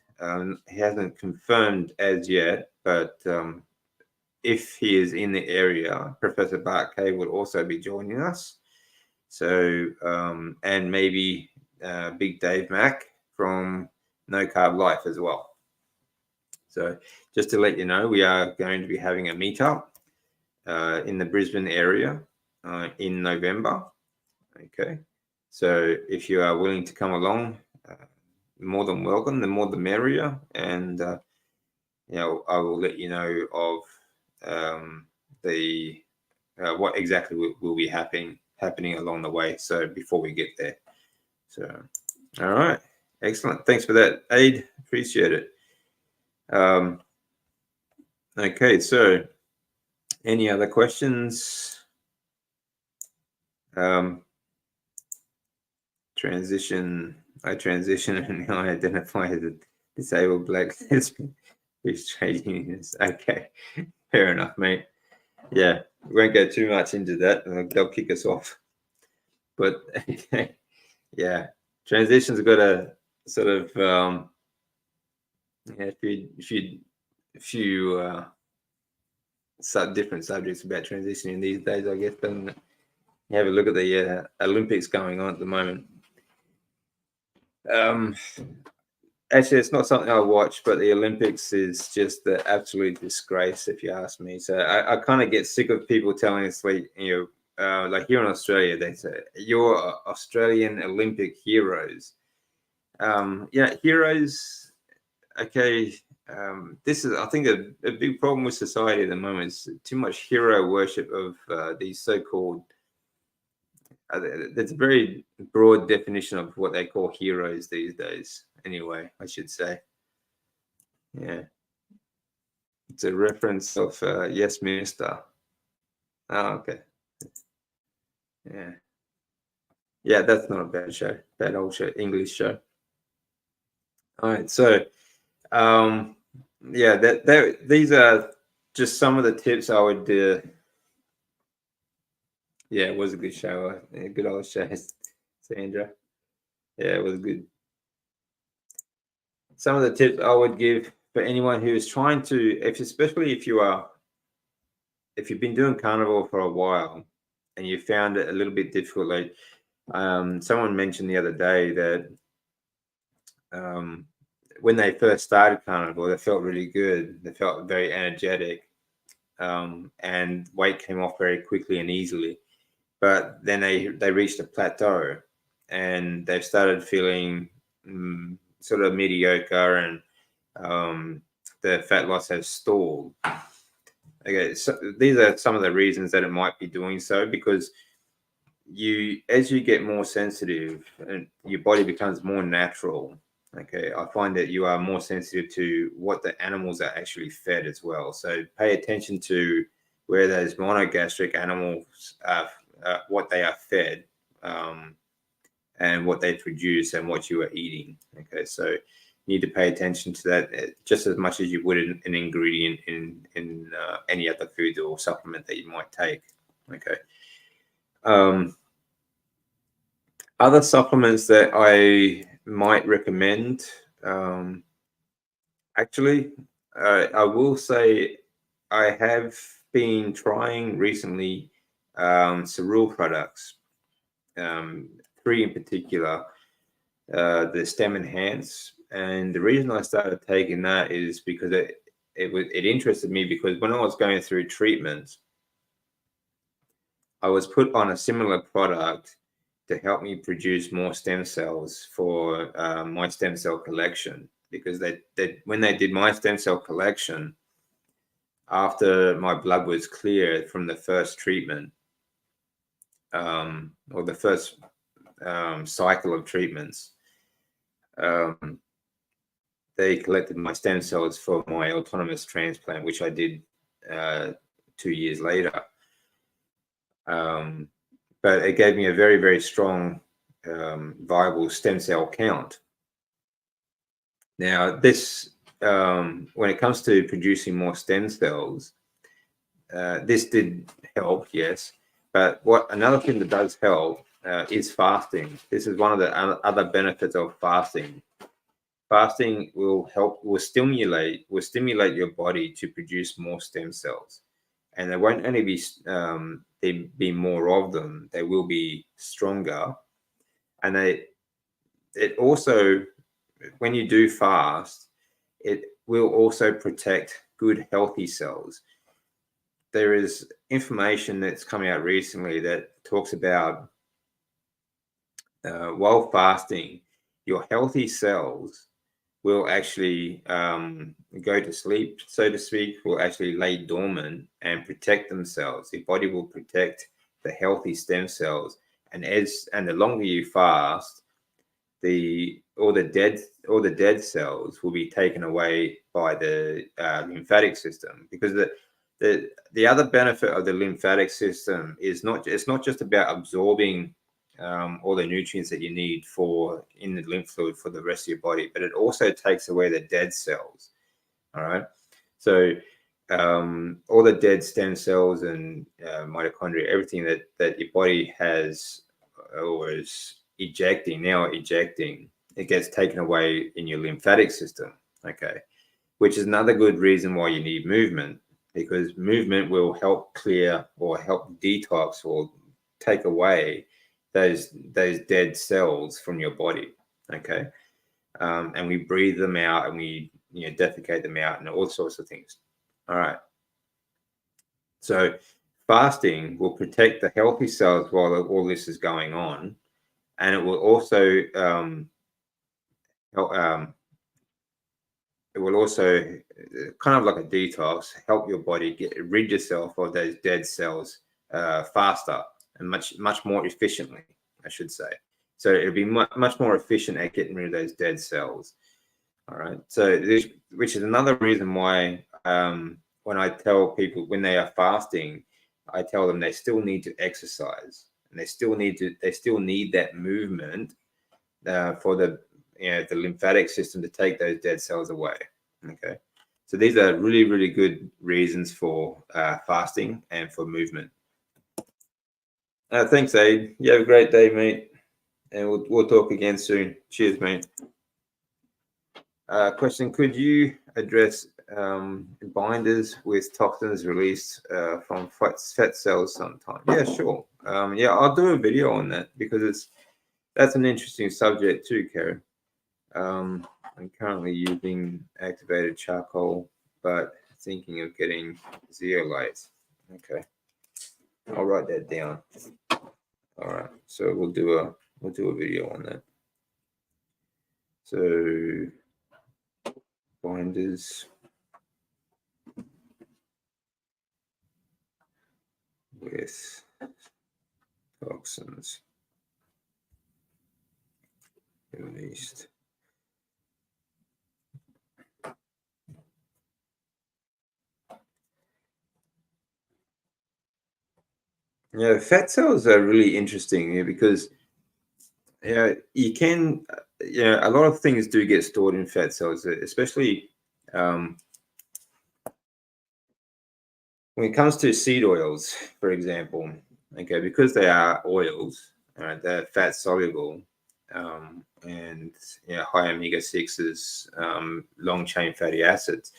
he hasn't confirmed as yet, but if he is in the area, Professor Bart Kay will also be joining us. So, and maybe Big Dave Mack from No Carb Life as well. So just to let you know, we are going to be having a meetup in the Brisbane area in November. Okay. So if you are willing to come along, more than welcome. The more the merrier. And, you know, I will let you know of what exactly will be happening along the way. So before we get there. So, all right. Excellent. Thanks for that, Aid. Appreciate it. Okay. So Any other questions? Transition. I transition and now I identify as a disabled black lesbian who's trade unionist. Okay, fair enough, mate. Yeah, we won't go too much into that. They'll kick us off. But okay, yeah, transition's got a sort of yeah, a few different subjects about transitioning these days, I guess. But you have a look at the Olympics going on at the moment. Actually, it's not something I watch, but the Olympics is just the absolute disgrace, if you ask me. So I kind of get sick of people telling us, like, like here in Australia, they say, you're Australian Olympic heroes. Yeah, heroes, okay. This is, I think, a big problem with society at the moment is too much hero worship of these so-called, there's a very broad definition of what they call heroes these days. Anyway, I should say. Yeah. It's a reference of Yes Minister. Oh, okay. Yeah. Yeah, that's not a bad show. Bad old show, English show. All right. So, yeah, these are just some of the tips I would do. Yeah, it was a good show. Good old show, Sandra. Yeah, it was good. Some of the tips I would give for anyone who is trying to, especially if you've been doing carnivore for a while and you found it a little bit difficult, like someone mentioned the other day that when they first started carnivore, they felt really good. They felt very energetic, and weight came off very quickly and easily. But then they reached a plateau, and they started feeling sort of mediocre, and the fat loss has stalled. Okay, so these are some of the reasons that it might be doing so, because as you get more sensitive and your body becomes more natural, okay, I find that you are more sensitive to what the animals are actually fed as well. So pay attention to where those monogastric animals are, what they are fed, and what they produce and what you are eating. Okay, so you need to pay attention to that just as much as you would an ingredient in any other food or supplement that you might take. Okay. Other supplements that I might recommend, actually, I will say I have been trying recently cereal products, 3 in particular, the Stem Enhance. And the reason I started taking that is because it interested me, because when I was going through treatment, I was put on a similar product to help me produce more stem cells for my stem cell collection, because when they did my stem cell collection, after my blood was cleared from the first treatment, or the first cycle of treatments, they collected my stem cells for my autonomous transplant, which I did 2 years later. But it gave me a very, very strong viable stem cell count. Now, this, when it comes to producing more stem cells, this did help, yes. But another thing that does help is fasting. This is one of the other benefits of fasting. Fasting will stimulate your body to produce more stem cells, and there won't only be more of them; they will be stronger. And it also, when you do fast, it will also protect good, healthy cells. There is information that's coming out recently that talks about while fasting, your healthy cells will actually go to sleep, so to speak, will actually lay dormant and protect themselves. Your body will protect the healthy stem cells. And the longer you fast, all the dead cells will be taken away by the lymphatic system, because The other benefit of the lymphatic system is it's not just about absorbing all the nutrients that you need in the lymph fluid for the rest of your body, but it also takes away the dead cells. All right. So all the dead stem cells and mitochondria, everything that your body has or is ejecting, it gets taken away in your lymphatic system. Okay. Which is another good reason why you need movement, because movement will help clear or help detox or take away those dead cells from your body. Okay. And we breathe them out, and we defecate them out, and all sorts of things. All right. So fasting will protect the healthy cells while all this is going on, and it will also kind of like a detox, help your body rid yourself of those dead cells faster and much more efficiently, I should say. So it'll be much more efficient at getting rid of those dead cells. All right. So which is another reason why when I tell people when they are fasting, I tell them they still need to exercise, and they still need that movement for the lymphatic system to take those dead cells away. Okay. So these are really, really good reasons for fasting and for movement. Thanks, Aid. You have a great day, mate. And we'll talk again soon. Cheers, mate. Question: could you address binders with toxins released from fat cells sometime? Yeah, sure. Yeah, I'll do a video on that because that's an interesting subject too, Karen. I'm currently using activated charcoal, but thinking of getting zeolite. Okay, I'll write that down. All right, so we'll do a video on that. So binders with toxins released. Yeah, fat cells are really interesting because you can, a lot of things do get stored in fat cells, especially when it comes to seed oils, for example. Okay, because they are oils, they're fat soluble, and high omega-6s, long chain fatty acids.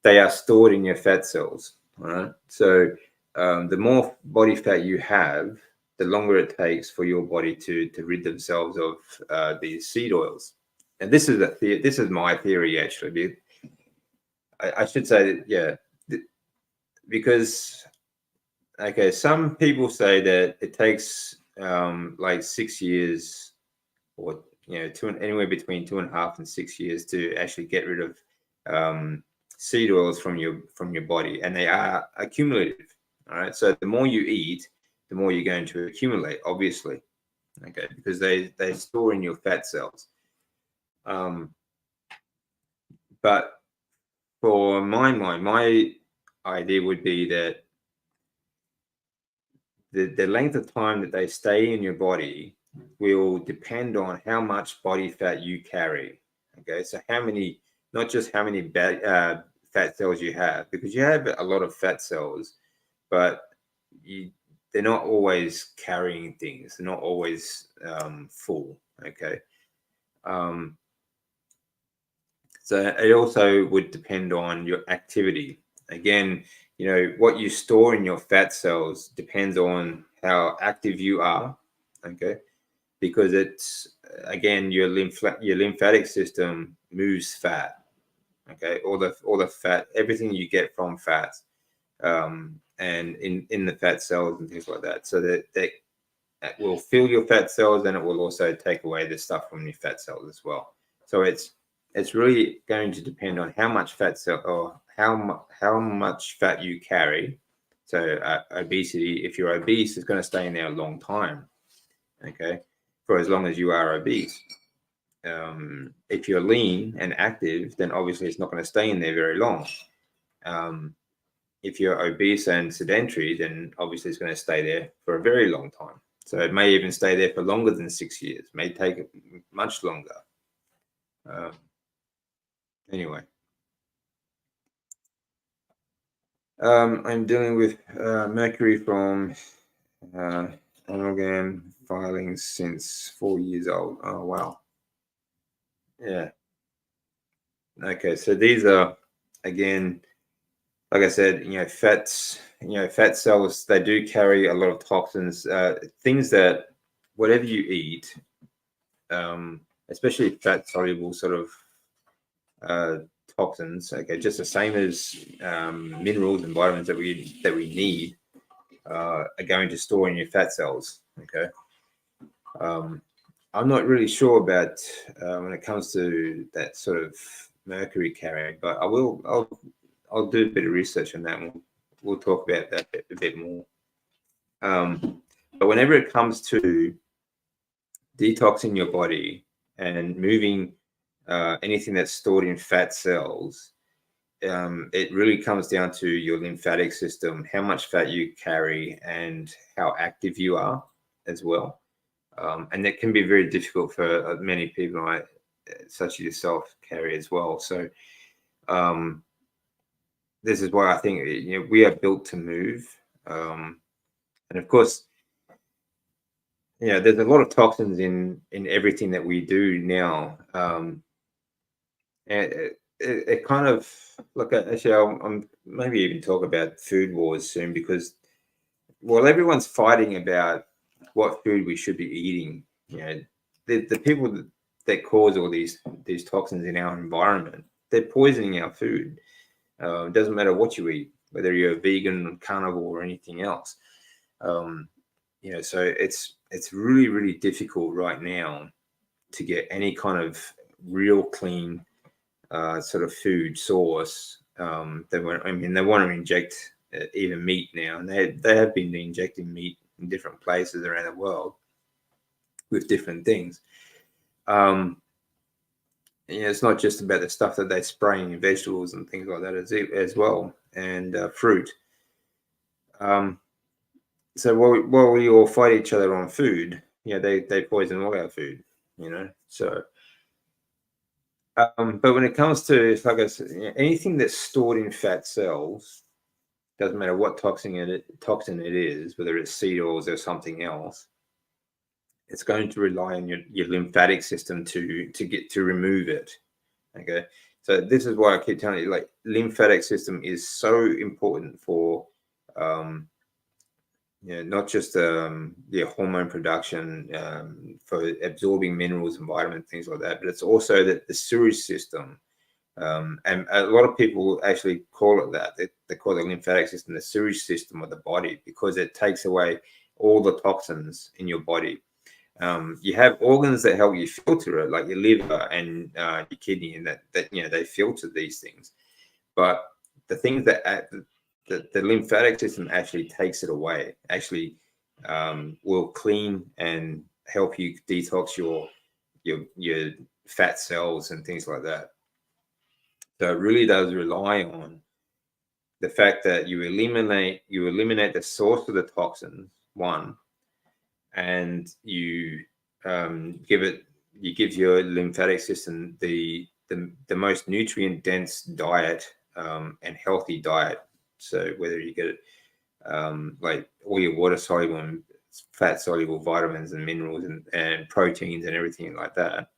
They are stored in your fat cells. All right, so the more body fat you have, the longer it takes for your body to rid themselves of these seed oils. And this is my theory, actually. I should say that, yeah, because some people say that it takes like 6 years, or anywhere between 2.5 and 6 years to actually get rid of seed oils from your body, and they are accumulative. All right, so the more you eat, the more you're going to accumulate, obviously. Okay, because they store in your fat cells. But for my mind, my idea would be that the length of time that they stay in your body will depend on how much body fat you carry. Okay, so not just how many fat cells you have, because you have a lot of fat cells, but they're not always carrying things. They're not always full. Okay. So it also would depend on your activity. Again, what you store in your fat cells depends on how active you are. Okay. Because it's, again, your lymphatic system moves fat. Okay. All the fat, everything you get from fat, and in the fat cells and things like that. So that will fill your fat cells, and it will also take away the stuff from your fat cells as well. So it's really going to depend on how much fat cell, or how much fat you carry. So obesity, if you're obese, it's going to stay in there a long time. Okay, for as long as you are obese. If you're lean and active, then obviously it's not going to stay in there very long. if you're obese and sedentary, then obviously it's going to stay there for a very long time. So it may even stay there for longer than 6 years, may take much longer. Anyway, I'm dealing with mercury from amalgam filings since 4 years old. Oh, wow. Yeah. Okay, so these are, again, like I said, fat cells, they do carry a lot of toxins, things that whatever you eat, especially fat soluble sort of toxins, okay, just the same as minerals and vitamins that we need are going to store in your fat cells. Okay. I'm not really sure about when it comes to that sort of mercury carrying, but I'll do a bit of research on that, and we'll talk about that a bit more. But whenever it comes to detoxing your body and moving anything that's stored in fat cells, it really comes down to your lymphatic system, how much fat you carry, and how active you are as well. And that can be very difficult for many people, such as yourself, carry as well. So this is why I think we are built to move, and of course, there's a lot of toxins in everything that we do now. And it kind of look at, actually, I'm maybe even talk about food wars soon, because everyone's fighting about what food we should be eating. The people that cause all these toxins in our environment, they're poisoning our food. It doesn't matter what you eat, whether you're a vegan, carnivore, or anything else. So it's really, really difficult right now to get any kind of real clean sort of food source. They want to inject even meat now, and they have been injecting meat in different places around the world with different things. It's not just about the stuff that they're spraying in vegetables and things like that as well, and fruit. So while we all fight each other on food, they poison all our food. So. But when it comes to, like I said, anything that's stored in fat cells, doesn't matter what toxin it is, whether it's seed oils or something else, it's going to rely on your lymphatic system to remove it. Okay, so this is why I keep telling you, like, lymphatic system is so important for not just the hormone production, for absorbing minerals and vitamins, things like that, but it's also that the sewage system. And a lot of people actually call it that. They call the lymphatic system the sewage system of the body, because it takes away all the toxins in your body. You have organs that help you filter it, like your liver and your kidney, and that they filter these things. But the things that the lymphatic system actually takes it away, actually will clean and help you detox your fat cells and things like that. So it really does rely on the fact that you eliminate the source of the toxins, one, and you give your lymphatic system the most nutrient dense diet, and healthy diet. So whether you get like all your water soluble and fat soluble vitamins and minerals and proteins and everything like that,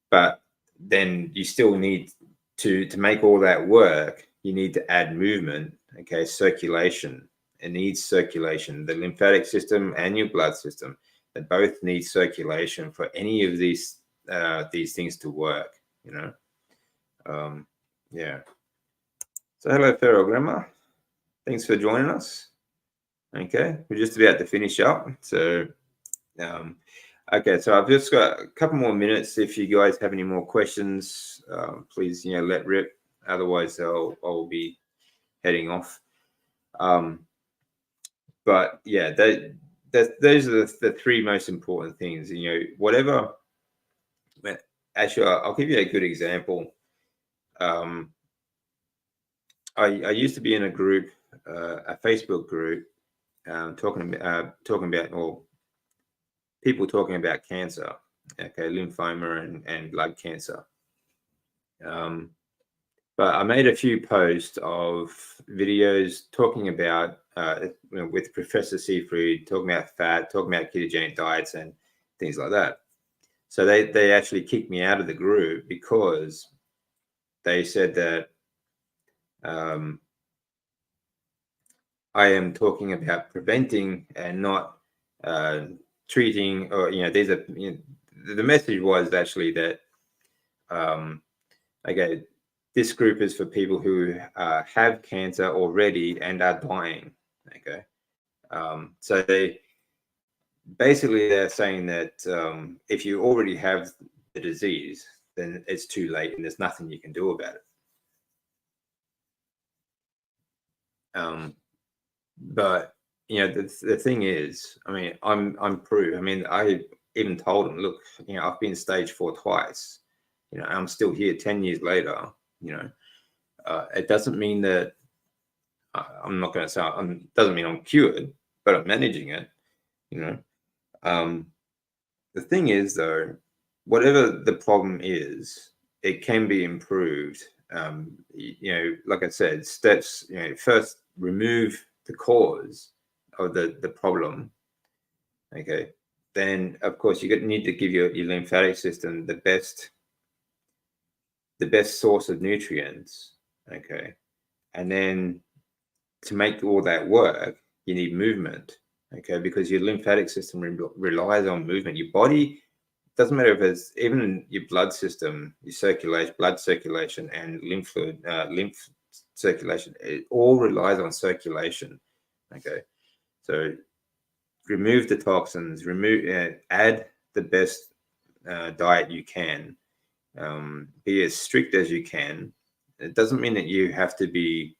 but then you still need to make all that work. You need to add movement. Okay, circulation. It needs circulation. The lymphatic system and your blood system, they both need circulation for any of these things to work. Yeah. So hello, Pharaoh Grandma. Thanks for joining us. Okay, we're just about to finish up. So, okay, so I've just got a couple more minutes. If you guys have any more questions, please, let rip. Otherwise, I'll be heading off. But yeah, those are the three most important things. Whatever. Actually, I'll give you a good example. I used to be in a group, a Facebook group, talking about, or people talking about cancer, okay, lymphoma and blood cancer. But I made a few posts of videos talking about, with Professor Seafood, talking about fat, talking about ketogenic diets and things like that. So they actually kicked me out of the group because they said that I am talking about preventing and not treating, or these are, the message was actually that okay, this group is for people who have cancer already and are dying. Okay, so they're saying that if you already have the disease, then it's too late and there's nothing you can do about it. But the thing is, I mean, I'm proof. I mean, I even told them, look, I've been stage 4 twice. I'm still here 10 years later. It doesn't mean that I'm not going to say doesn't mean I'm cured, but I'm managing it. The thing is, though, whatever the problem is, it can be improved. Like I said, steps. First remove the cause of the problem. Okay, then of course you need to give your lymphatic system the best source of nutrients. Okay, and then to make all that work, you need movement. Okay, because your lymphatic system relies on movement. Your body, doesn't matter if it's even your blood system, your blood circulation and lymph circulation, it all relies on circulation. Okay, so remove the toxins, add the best diet you can, be as strict as you can. It doesn't mean that you have to be.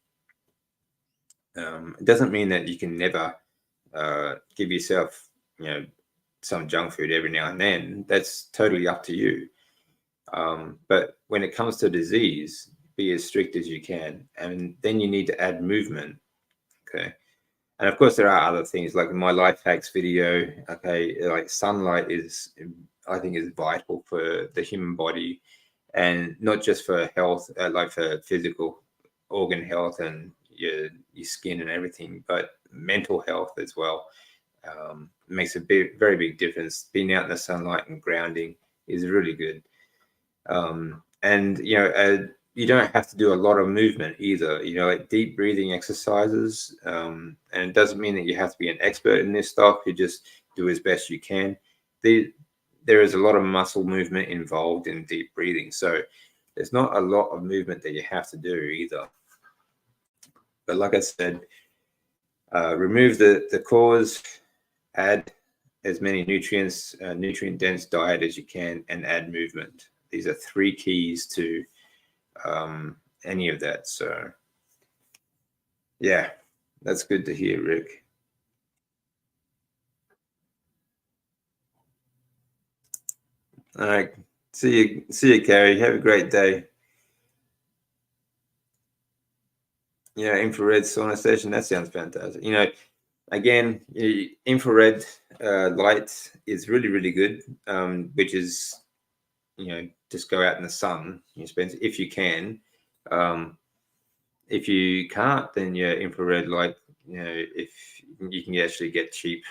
It doesn't mean that you can never give yourself, some junk food every now and then. That's totally up to you. But when it comes to disease, be as strict as you can, and then you need to add movement. Okay, and of course there are other things like my life hacks video. Okay, like sunlight is, I think, is vital for the human body, and not just for health, like for physical organ health and your skin and everything, but mental health as well. Makes a very big difference. Being out in the sunlight and grounding is really good. And you don't have to do a lot of movement either. Like deep breathing exercises. And it doesn't mean that you have to be an expert in this stuff. You just do as best you can. There is a lot of muscle movement involved in deep breathing, so there's not a lot of movement that you have to do either. But like I said, remove the cause, add as many nutrients, nutrient-dense diet as you can, and add movement. These are 3 keys to any of that. So, yeah, that's good to hear, Rick. All right, see you, Carrie. Have a great day. Yeah, infrared sauna station. That sounds fantastic. Again, infrared light is really, really good, which is, just go out in the sun. If you can. If you can't, then infrared light. If you can actually get cheap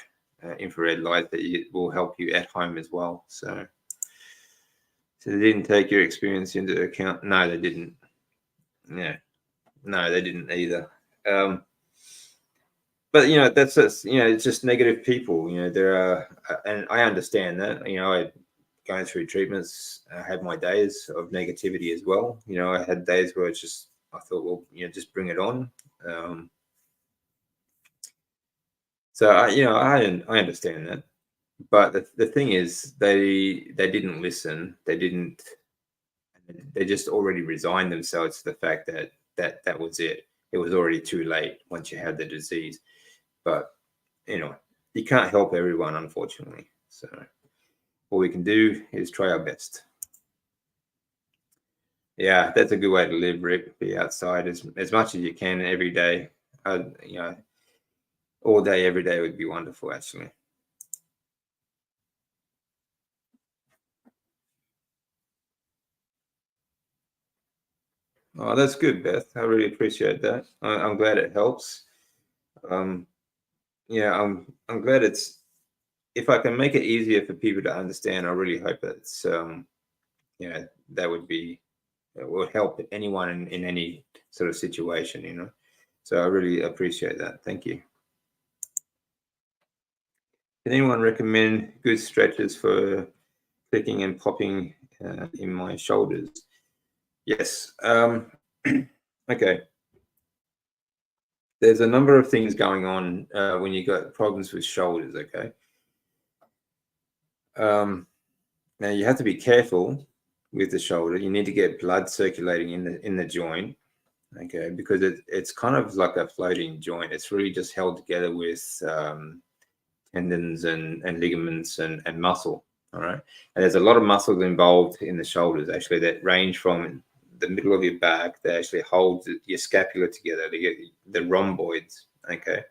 infrared light that will help you at home as well. So they didn't take your experience into account. No, they didn't. Yeah, no, they didn't either. But that's just it's just negative people. There are, and I understand that. I going through treatments, I had my days of negativity as well. I had days where it's just, I thought, well, just bring it on. So I understand that, but the thing is, they didn't listen. They just already resigned themselves to the fact that was it. It was already too late once you had the disease. But you can't help everyone, unfortunately. So all we can do is try our best. Yeah, that's a good way to live, Rick. Be outside as much as you can every day. You know, all day, every day would be wonderful, actually. Oh, that's good, Beth. I really appreciate that. I'm glad it helps. Um, yeah, I'm glad it's. If I can make it easier for people to understand, I really hope it's. You know, that would be. It would help anyone in any sort of situation. You know, so I really appreciate that. Thank you. Can anyone recommend good stretches for clicking and popping in my shoulders? Yes. Okay. There's a number of things going on when you got problems with shoulders. Okay. Now you have to be careful with the shoulder. You need to get blood circulating in the joint. Okay, because it's kind of like a floating joint. It's really just held together with tendons and ligaments and muscle. All right. And there's a lot of muscles involved in the shoulders, actually, that range from the middle of your back that actually hold your scapula together to get the rhomboids. Okay.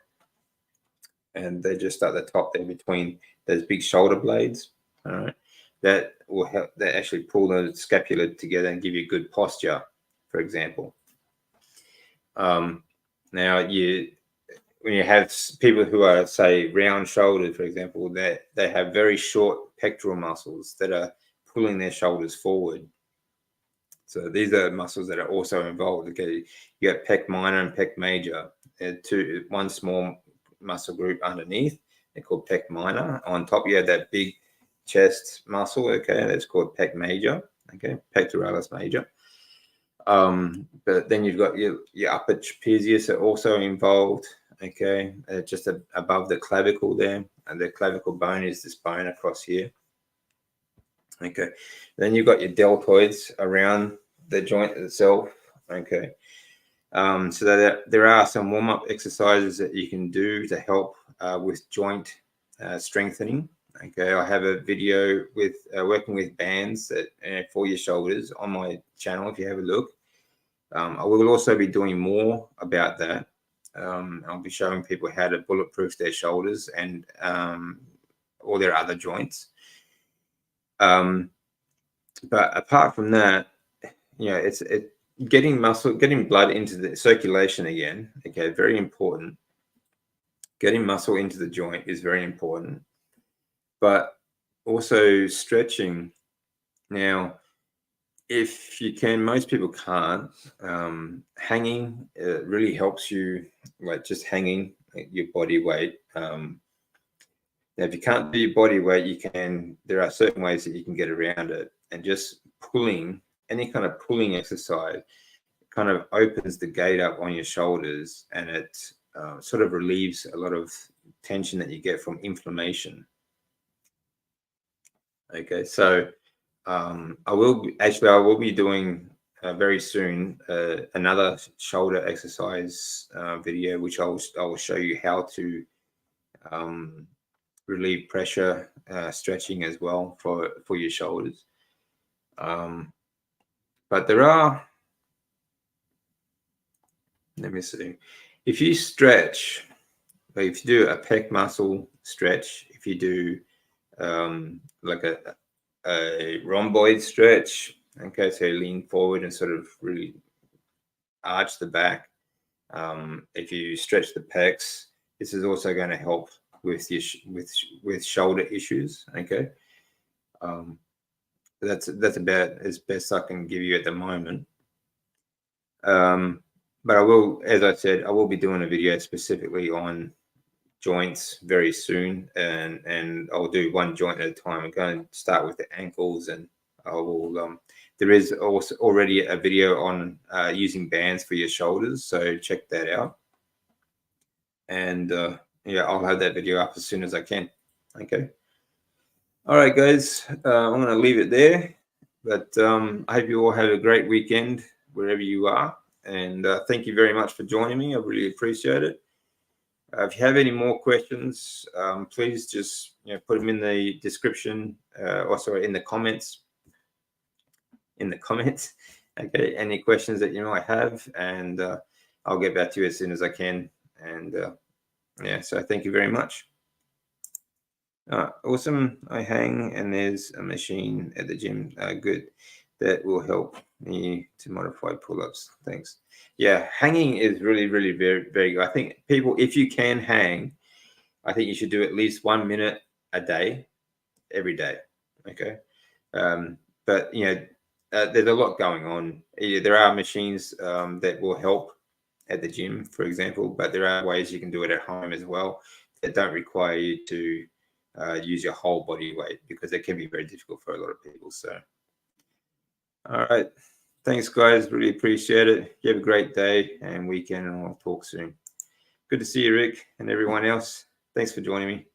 And they just at the top there between those big shoulder blades. All right. That will help, that actually pull the scapula together and give you good posture, for example. Now, when you have people who are, say, round shouldered, for example, they have very short pectoral muscles that are pulling their shoulders forward. So these are muscles that are also involved. Okay, you got pec minor and pec major. One small muscle group underneath. They're called pec minor. On top, you have that big chest muscle. Okay, that's called pec major. Okay, pectoralis major. But then you've got your upper trapezius are also involved. Okay, just above the clavicle there, and the clavicle bone is this bone across here. Okay, then you've got your deltoids around the joint itself. Okay, so there are some warm-up exercises that you can do to help with joint strengthening. Okay, I have a video with working with bands that for your shoulders on my channel. If you have a look, I will also be doing more about that. I'll be showing people how to bulletproof their shoulders and all their other joints. But apart from that, you know, it's getting blood into the circulation again. Okay, very important. Getting muscle into the joint is very important, but also stretching. Now, if you can, most people can't. Hanging really helps you, like just hanging your body weight. Now, if you can't do your body weight, you can. There are certain ways that you can get around it, and just pulling, any kind of pulling exercise, kind of opens the gate up on your shoulders, and it sort of relieves a lot of tension that you get from inflammation. Okay, so I will be doing very soon another shoulder exercise video, which I will show you how to relieve pressure stretching as well for your shoulders. But there are, let me see, if you stretch, if you do a pec muscle stretch, if you do like a rhomboid stretch, okay, so you lean forward and sort of really arch the back. If you stretch the pecs, this is also going to help with your with shoulder issues. Okay, that's about as best I can give you at the moment. But I will, as I said, I will be doing a video specifically on joints very soon, and I'll do one joint at a time. I'm going to start with the ankles, and I will. There is also already a video on using bands for your shoulders, so check that out. And yeah, I'll have that video up as soon as I can. Okay. All right, guys. I'm going to leave it there, but I hope you all have a great weekend wherever you are, and thank you very much for joining me. I really appreciate it. If you have any more questions, please just put them in the description, or sorry, in the comments. Okay, any questions that you might have, and I'll get back to you as soon as I can. And yeah, so thank you very much. Awesome. I hang, and there's a machine at the gym. Good. That will help me to modify pull-ups. Thanks. Yeah, hanging is really, really very, very good. I think people, if you can hang, I think you should do at least 1 minute a day, every day. Okay. But there's a lot going on. There are machines that will help at the gym, for example, but there are ways you can do it at home as well that don't require you to use your whole body weight, because it can be very difficult for a lot of people. So, all right. Thanks, guys. Really appreciate it. You have a great day and weekend, and I'll talk soon. Good to see you, Rick, and everyone else. Thanks for joining me.